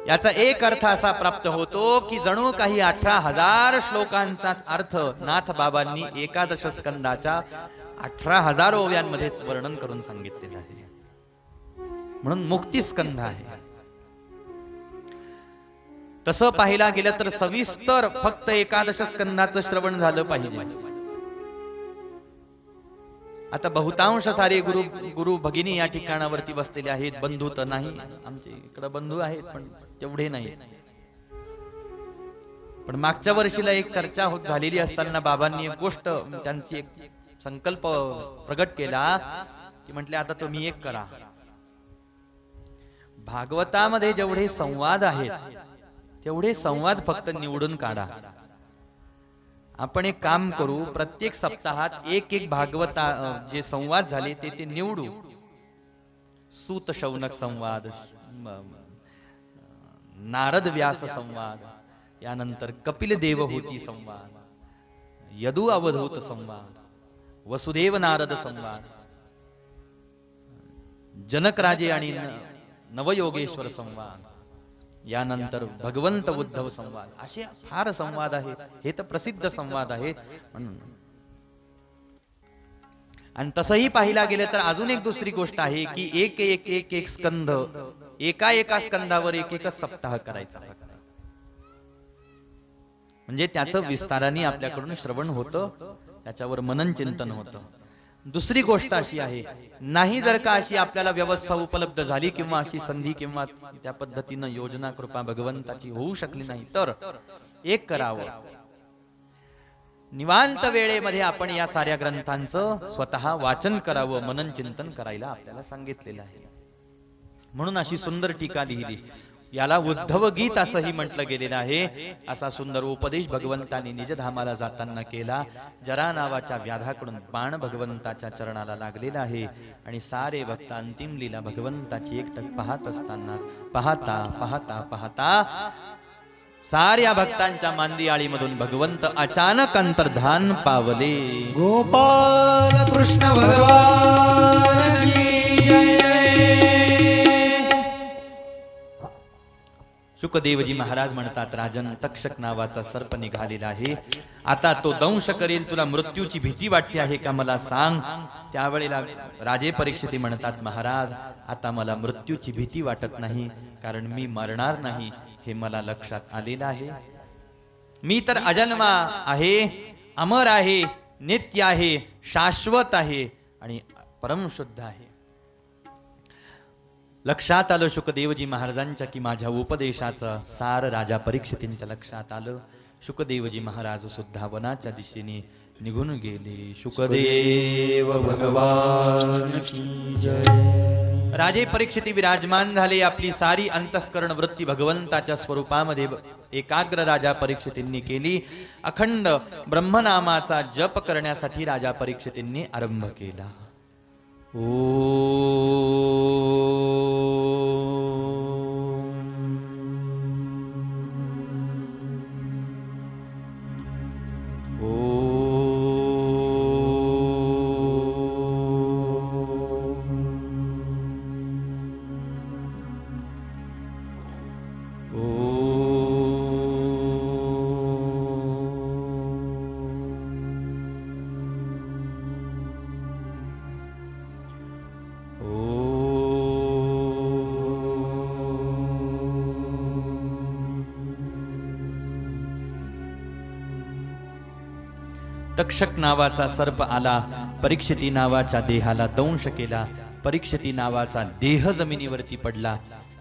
A: याचा एक अर्थ असा प्राप्त होतो की जणू काही 18,000 श्लोकांचा अर्थ नाथ बाबांनी 11 स्कंदाच्या 18,000 ओव्यांमध्येच वर्णन करून सांगितलेलं आहे. म्हणून मुक्ती स्कंद आहे. तसं पाहिला गेलं तर सविस्तर फक्त 11 स्कंदाचं श्रवण झालं पाहिजे. आता बहुतांश सारे गुरु भगिनी या ठिकाणावरती बसलेले आहेत. बंधू तर नाही, आमचे इकडे बंधू आहेत पण तेवढे नाही. पण मागच्या वर्षीला एक चर्चा झालेली असताना बाबांनी एक गोष्ट, त्यांची एक संकल्प प्रगट केला की म्हटले आता तुम्ही एक करा, भागवतामध्ये जेवढे संवाद आहेत तेवढे संवाद फक्त निवडून काढा. आपण एक काम करू, प्रत्येक सप्ताहात एक भागवता जे संवाद झाले ते निवडू. सूत शौनक संवाद, नारद व्यास संवाद, यानंतर कपिल देवहूती संवाद, यदु अवधूत संवाद, वसुदेव नारद संवाद, जनक राजे आणि नवयोगेश्वर संवाद, यानंतर भगवंत उद्धव संवाद, असे फार संवाद आहेत. हे तर प्रसिद्ध संवाद आहेत. आणि तसंही पाहिला गेलं तर अजून एक दुसरी गोष्ट आहे की एक एक एक एक स्कंध, एका एका स्कंदावर एक एकच सप्ताह करायचा, म्हणजे त्याचं विस्ताराने आपल्याकडून श्रवण होतं, त्याच्यावर मनन चिंतन होतं. दुसरी गोष्ट अशी आहे, नाही जर का अशी आपल्याला व्यवस्था उपलब्ध झाली किंवा अशी संधी किंवा त्या पद्धतीनं योजना कृपा भगवंताची होऊ शकली नाही, तर एक करावं, निवांत वेळेमध्ये आपण या साऱ्या ग्रंथांचं स्वतः वाचन करावं, मनन चिंतन करायला आपल्याला सांगितलेलं आहे. म्हणून अशी सुंदर टीका लिहिली. याला उद्धव गीत असंही म्हटलं गेलेलं आहे. असा सुंदर उपदेश भगवंतांनी निजधामाला जाताना केला. जरा नावाच्या व्याधाकडून बाण भगवंताच्या चरणाला लागलेला आहे आणि सारे भक्त अंतिम लीला भगवंताची एकटक पाहत असताना पाहता पाहता पाहता साऱ्या भक्तांच्या मांदियाळीमधून भगवंत अचानक अंतर्धान पावले.
B: गोपाल कृष्ण भगवान की जय.
A: शुकदेवजी महाराज म्हणतात, राजन, तक्षक नावाचा सर्प निघालेला आहे. आता तो दंश करेल, तुला मृत्यूची भीती वाटते आहे का मला सांग. त्यावेळेला राजे परीक्षिती म्हणतात, महाराज, आता मला मृत्यूची भीती वाटत नाही, कारण मी मरणार नाही हे मला लक्षात आलेलं आहे. मी तर अजन्मा आहे, अमर आहे, नित्य आहे, शाश्वत आहे आणि परमशुद्ध आहे. लक्षात आलं शुकदेवजी महाराजांच्या की माझ्या उपदेशाचं सार राजा परीक्षितींच्या लक्षात आलं. शुकदेवजी महाराज सुद्धा वनाच्या दिशेने निघून गेले. शुकदेव भगवान की जय. राजे परीक्षिती विराजमान झाले. आपली सारी अंतःकरण वृत्ती भगवंताच्या स्वरूपामध्ये एकाग्र राजा परीक्षितींनी केली. अखंड ब्रह्मनामाचा जप करण्यासाठी राजा परीक्षितींनी आरंभ केला. तक्षक नावाचा सर्प आला, परीक्षिती नावाच्या देहाला दंश केला. परीक्षिती नावाचा देह जमिनीवरती पडला.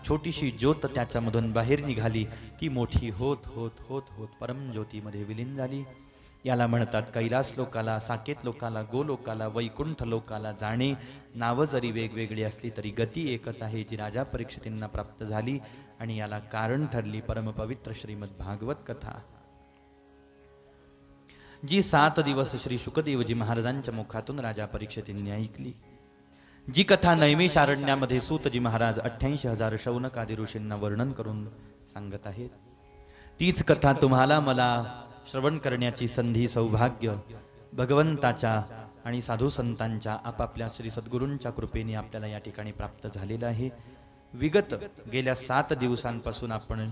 A: छोटीशी ज्योत त्याच्यामधून बाहेर निघाली. ती मोठी होत होत होत होत परमज्योतीमध्ये विलीन झाली. याला म्हणतात कैलास लोकाला, साकेत लोकाला, गोलोकाला, वैकुंठ लोकाला जाणे. नावं जरी वेगवेगळी असली तरी गती एकच आहे, जी राजा परीक्षितींना प्राप्त झाली आणि याला कारण ठरली परमपवित्र श्रीमद भागवत कथा, जी 7 दिवस श्री शुकदेवजी महाराजांच्या मुखातून राजा परीक्षितींनी ऐकली. जी कथा नैमिषारण्यामध्ये सूतजी महाराज 88,000 शौनकादी ऋषींना वर्णन करून सांगत आहेत, तीच कथा तुम्हाला मला श्रवण करण्याची संधी, सौभाग्य भगवंताच्या आणि साधू संतांच्या आपापल्या श्री सद्गुरूंच्या कृपेने आपल्याला या ठिकाणी प्राप्त झालेलं आहे. विगत गेल्या 7 दिवसांपासून आपण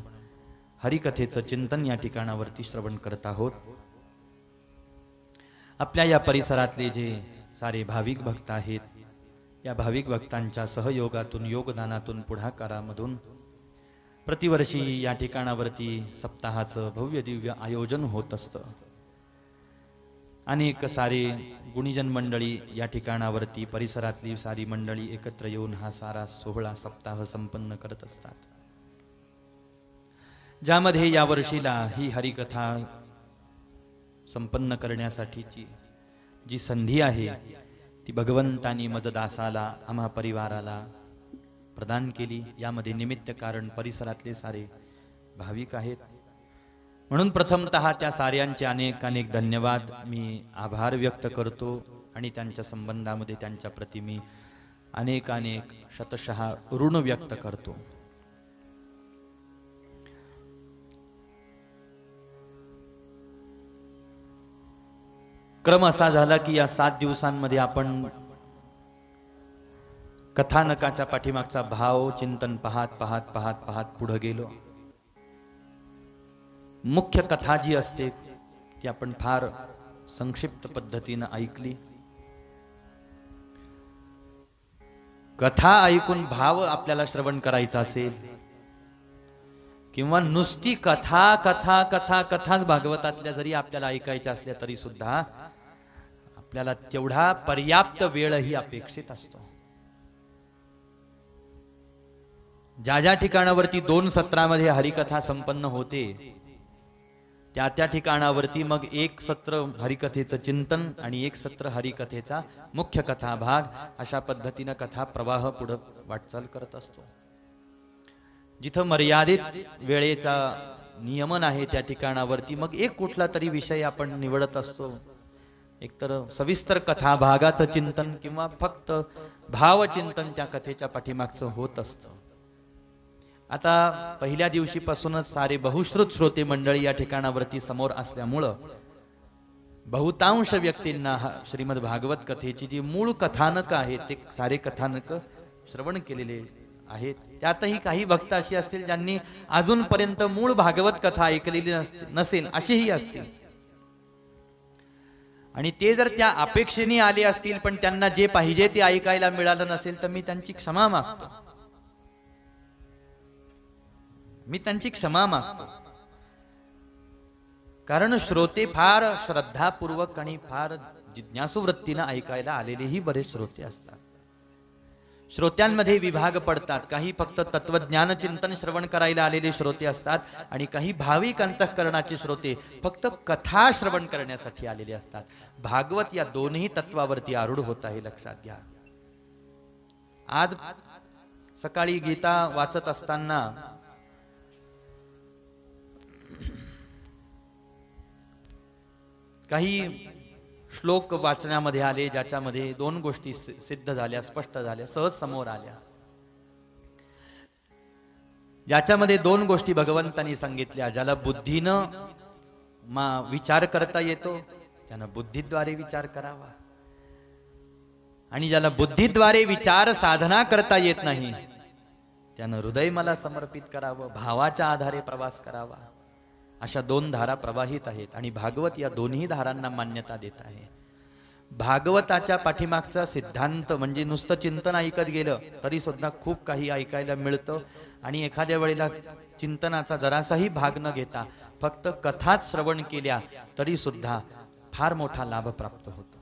A: हरिकथेचं चिंतन या ठिकाणावरती श्रवण करत आहोत. आपल्या या परिसरातले जे सारे भाविक भक्त आहेत, या भाविक भक्तांच्या सहयोगातून, योगदानातून, पुढाकारामधून प्रतिवर्षी या ठिकाणावरती सप्ताहाचं भव्य दिव्य आयोजन होत असतं. अनेक सारे गुणीजन मंडळी या ठिकाणावरती, परिसरातली सारी मंडळी एकत्र येऊन हा सारा सोहळा सप्ताह संपन्न करत असतात, ज्यामध्ये या वर्षीला ही हरिकथा संपन्न करण्यासाठीची जी संधी आहे ती भगवंतानी मजदासाला, आम्हा परिवाराला प्रदान केली. यामध्ये निमित्त कारण परिसरातले सारे भाविक आहेत. म्हणून प्रथमतः त्या साऱ्यांचे अनेक अनेक धन्यवाद, मी आभार व्यक्त करतो आणि त्यांच्या संबंधामध्ये त्यांच्या प्रति मी अनेक अनेक शतशः ऋण व्यक्त करतो. क्रम असा झाला की या 7 दिवसांमध्ये आपण कथानकाच्या पाठीमागचा भाव चिंतन पाहत पाहत पाहत पाहत पुढे गेलो. मुख्य कथा जी असते ती आपण फार संक्षिप्त पद्धतीने ऐकली. कथा ऐकून भाव आपल्याला श्रवण करायचा असेल किंवा नुसती कथा कथा कथा कथाच भागवतातल्या जरी आपल्याला ऐकायच्या असल्या तरी सुद्धा आपल्याला तेवढा पर्याप्त वेळही अपेक्षित असतो. ज्या ज्या ठिकाणावरती 2 सत्रामध्ये हरिकथा संपन्न होते त्या त्या ठिकाणावरती मग 1 सत्र हरिकथेचं चिंतन आणि 1 सत्र हरिकथेचा मुख्य कथा भाग, अशा पद्धतीने कथा प्रवाह पुढे वाटचाल करत असतो. जिथं मर्यादित वेळेचा नियमन आहे त्या ठिकाणावरती मग एक कुठला तरी विषय आपण निवडत असतो. एकतर सविस्तर कथा भागाचं चिंतन किंवा फक्त भावचिंतन त्या कथेच्या पाठीमागचं होत असतं. आता पहिल्या दिवशीपासूनच सारे बहुश्रुत श्रोते मंडळी या ठिकाणावरती समोर असल्यामुळं बहुतांश व्यक्तींना श्रीमद भागवत कथेची जी मूळ कथानक आहेत ते सारे कथानक श्रवण केलेले आहेत. त्यातही काही भक्त अशी असतील ज्यांनी अजूनपर्यंत मूळ भागवत कथा ऐकलेली नसेल अशीही असतील. आणि ते जर त्या अपेक्षेने आले असतील पण त्यांना जे पाहिजे ते ऐकायला मिळालं नसेल तर मी त्यांची क्षमा मागतो. कारण श्रोते फार श्रद्धापूर्वक आणि फार जिज्ञासू वृत्तीने ऐकायला आलेलेही बरेच श्रोते असतात. श्रोत्यांमध्ये विभाग पडतात. काही फक्त तत्वज्ञान चिंतन श्रवण करायला आलेले श्रोते असतात आणि काही भाविक अंतःकरणाचे श्रोते फक्त कथा श्रवण करण्यासाठी आलेले असतात. भागवत या दोन्ही तत्वावरती आरूढ होत आहे, लक्षात घ्या. आज सकाळी गीता वाचत असताना काही श्लोक वाचण्यामध्ये आले ज्याच्यामध्ये 2 गोष्टी सिद्ध झाल्या, स्पष्ट झाल्या, सहज समोर आल्या. ज्याच्यामध्ये 2 गोष्टी भगवंतांनी सांगितल्या. ज्याला बुद्धीनं विचार करता येतो त्यानं बुद्धीद्वारे विचार करावा आणि ज्याला बुद्धीद्वारे विचार साधना करता येत नाही त्यानं हृदय मला समर्पित करावं, भावाच्या आधारे प्रवास करावा. अशा 2 धारा प्रवाहित आहेत आणि भागवत या दोन्ही धारांना मान्यता देत आहे. भागवताच्या पाठीमागचा सिद्धांत म्हणजे नुसतं चिंतन ऐकत गेलं तरी सुद्धा खूप काही ऐकायला मिळतं आणि एखाद्या वेळेला चिंतनाचा जरासाही भाग न घेता फक्त कथाच श्रवण केल्या तरी सुद्धा फार मोठा लाभ प्राप्त होतो.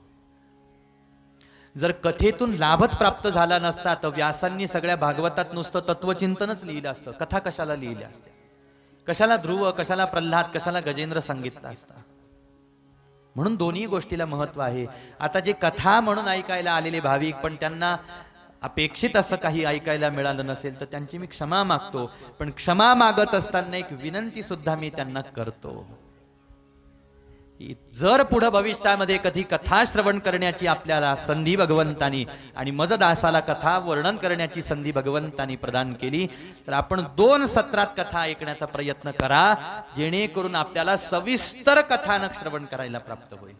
A: जर कथेतून लाभच प्राप्त झाला नसता तर व्यासांनी सगळ्या भागवतात नुसतं तत्वचिंतनच लिहिलं असतं. कथा कशाला लिहिल्या असत्या? कशाला ध्रुव, कशाला प्रल्हाद, कशाला गजेंद्र सांगितलं असता? म्हणून दोन्ही गोष्टीला महत्व आहे. आता जे कथा म्हणून ऐकायला आलेले भाविक पण त्यांना अपेक्षित असं काही ऐकायला मिळालं नसेल तर त्यांची मी क्षमा मागतो. पण क्षमा मागत असताना एक विनंती सुद्धा मी त्यांना करतो. जर पुढे भविष्यामध्ये कधी कथा श्रवण करण्याची आपल्याला संधी भगवंतानी आणि मजदासाला कथा वर्णन करण्याची संधी भगवंतानी प्रदान केली तर आपण 2 सत्रात कथा ऐकण्याचा प्रयत्न करा जेणेकरून आपल्याला सविस्तर कथानक श्रवण करायला प्राप्त होईल.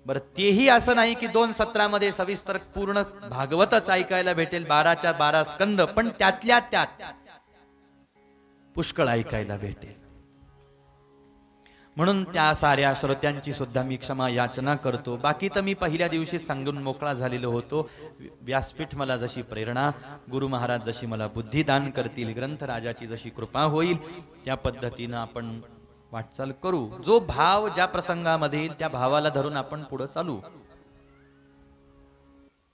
A: बरं, तेही असं नाही की 2 सत्रामध्ये सविस्तर पूर्ण भागवतच ऐकायला भेटेल, 12च्या 12 स्कंद, पण त्यातल्या त्यात पुष्कळ ऐकायला भेटेल. म्हणून त्या साऱ्या श्रोत्यांची सुद्धा मी क्षमा याचना करतो. बाकी तर मी पहिल्या दिवशी सांगून मोकळा झालेलो होतो. व्यासपीठ मला जशी प्रेरणा, गुरु महाराज जशी मला बुद्धी दान करतील, ग्रंथराजाची जशी कृपा होईल त्या पद्धतीनं आपण वाटचाल करू. जो भाव ज्या प्रसंगामध्ये येईल त्या भावाला धरून आपण पुढे चालू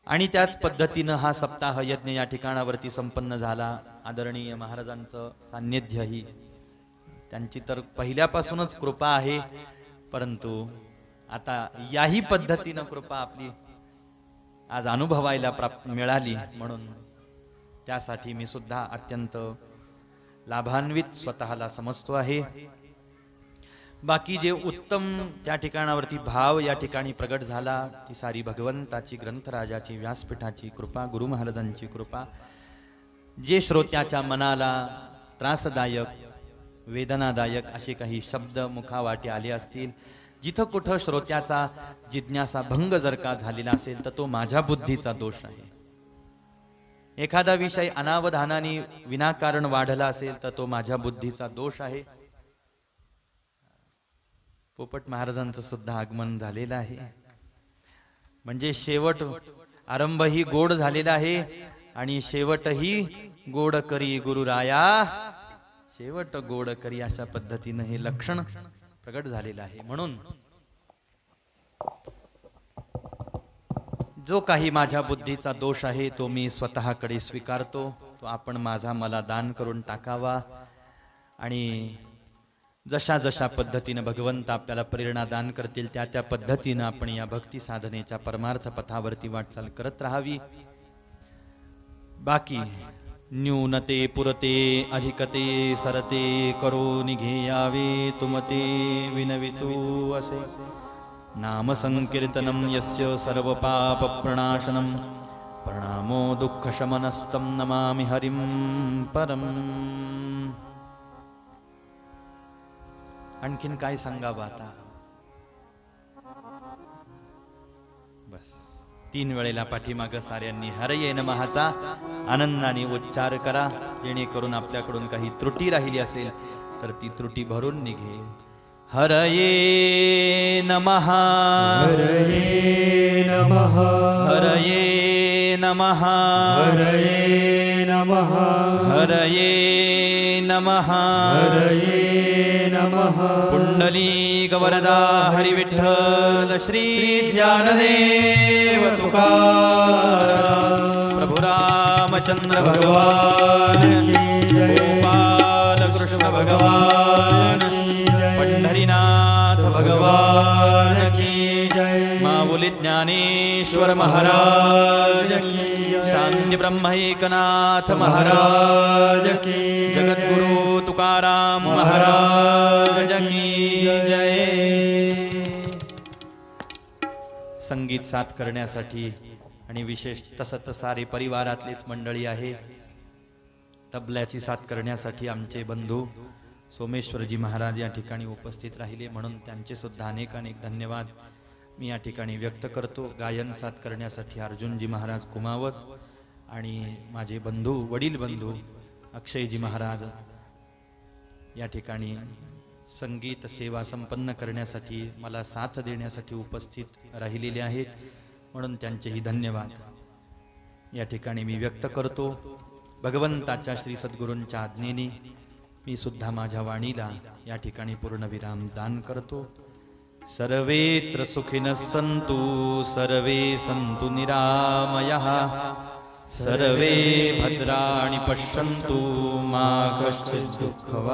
A: आणि त्याच पद्धतीनं हा सप्ताह यज्ञ या ठिकाणावरती संपन्न झाला. आदरणीय महाराजांचं सान्निध्यही, त्यांची तर पहिल्यापासूनच कृपा आहे, परंतु आता याही पद्धतीनं कृपा आपली आज अनुभवायला मिळाली म्हणून त्यासाठी मी सुद्धा अत्यंत लाभान्वित स्वतःला समजतो आहे. बाकी जे उत्तम त्या ठिकाणावरती भाव या ठिकाणी प्रगट झाला ती सारी भगवंताची, ग्रंथराजाची, व्यासपीठाची कृपा, गुरु महाराजांची कृपा. जे श्रोत्याच्या मनाला त्रासदायक, वेदनादायक असे काही शब्द मुखावाटे आले असतील, जिथं कुठं श्रोत्याचा जिज्ञासा भंग जर का झालेला असेल तर तो माझ्या बुद्धीचा दोष आहे. एखादा विषय अनावधानाने विनाकारण वाढला असेल तर तो माझ्या बुद्धीचा दोष आहे. पोपट महाराजांचं सुद्धा आगमन झालेलं आहे. म्हणजे शेवट आरंभही गोड झालेला आहे आणि शेवटही गोड करी गुरुराया, शेवट गोड करी, अशा पद्धतीने हे लक्षण प्रगट झालेलं आहे. म्हणून जो काही माझ्या बुद्धीचा दोष आहे तो मी स्वतःकडे स्वीकारतो. तो आपण माझा मला दान करून टाकावा आणि जशा जशा पद्धतीने भगवंत आपल्याला प्रेरणा दान करतील त्या त्या पद्धतीने आपण या भक्ती साधनेच्या परमार्थ पथावरती वाटचाल करत राहावी. बाकी न्यूनते पुरते अधिकते सरते करो निघेयावे तुमते विनवितू असे. नाम संकीर्तनम यस्य सर्व पाप प्रणाशनम प्रणामो दुःख शमनस्तम नमामि हरिं परम. आणखीन काय सांगावं आता. बस 3 वेळेला पाठीमाग साऱ्यांनी हरये नमःचा आनंदाने उच्चार करा, जेणेकरून आपल्याकडून काही त्रुटी राहिली असेल तर ती त्रुटी भरून निघेल. हरये नमः,
B: हरये नमः,
A: हरये नमः,
B: हरये नमः,
A: हरये नमः,
B: हरये नमः.
A: पुंडलीक वरदा हरि विठ्ठल श्री ज्ञानदेव तुकाराम. प्रभु रामचंद्र भगवान की जय. गोपाल कृष्ण भगवान, पंढरीनाथ भगवान की जय. माऊली ज्ञानेश्वर महाराज की जय. शांती ब्रह्म एकनाथ महाराज की जय. जगद्गुरु तुकाराम महाराज की जय. संगीत साथ करण्यासाठी आणि विशेष तसं सारे परिवारातलीच मंडळी आहे. तबल्याची साथ करण्यासाठी आमचे बंधू सोमेश्वरजी महाराज या ठिकाणी उपस्थित राहिले, म्हणून त्यांचे सुद्धा अनेक अनेक धन्यवाद मी या ठिकाणी व्यक्त करतो. गायन साथ करण्यासाठी अर्जुनजी महाराज कुमावत आणि माझे बंधू वडील बंधू अक्षयजी महाराज या ठिकाणी संगीत सेवा संपन्न करण्यासाठी मला साथ देण्यासाठी उपस्थित राहिलेले आहेत, म्हणून त्यांचेही धन्यवाद या ठिकाणी मी व्यक्त करतो. भगवंताच्या श्री सद्गुरूंच्या आज्ञेने मी सुद्धा माझ्या वाणीला या ठिकाणी पूर्णविराम दान करतो. सर्वेत्र सुखिनः सन्तु सर्वे सन्तु निरामयः सर्वे भद्राणि पश्यन्तु मा कश्चित् दुःखवाप्नुयात्.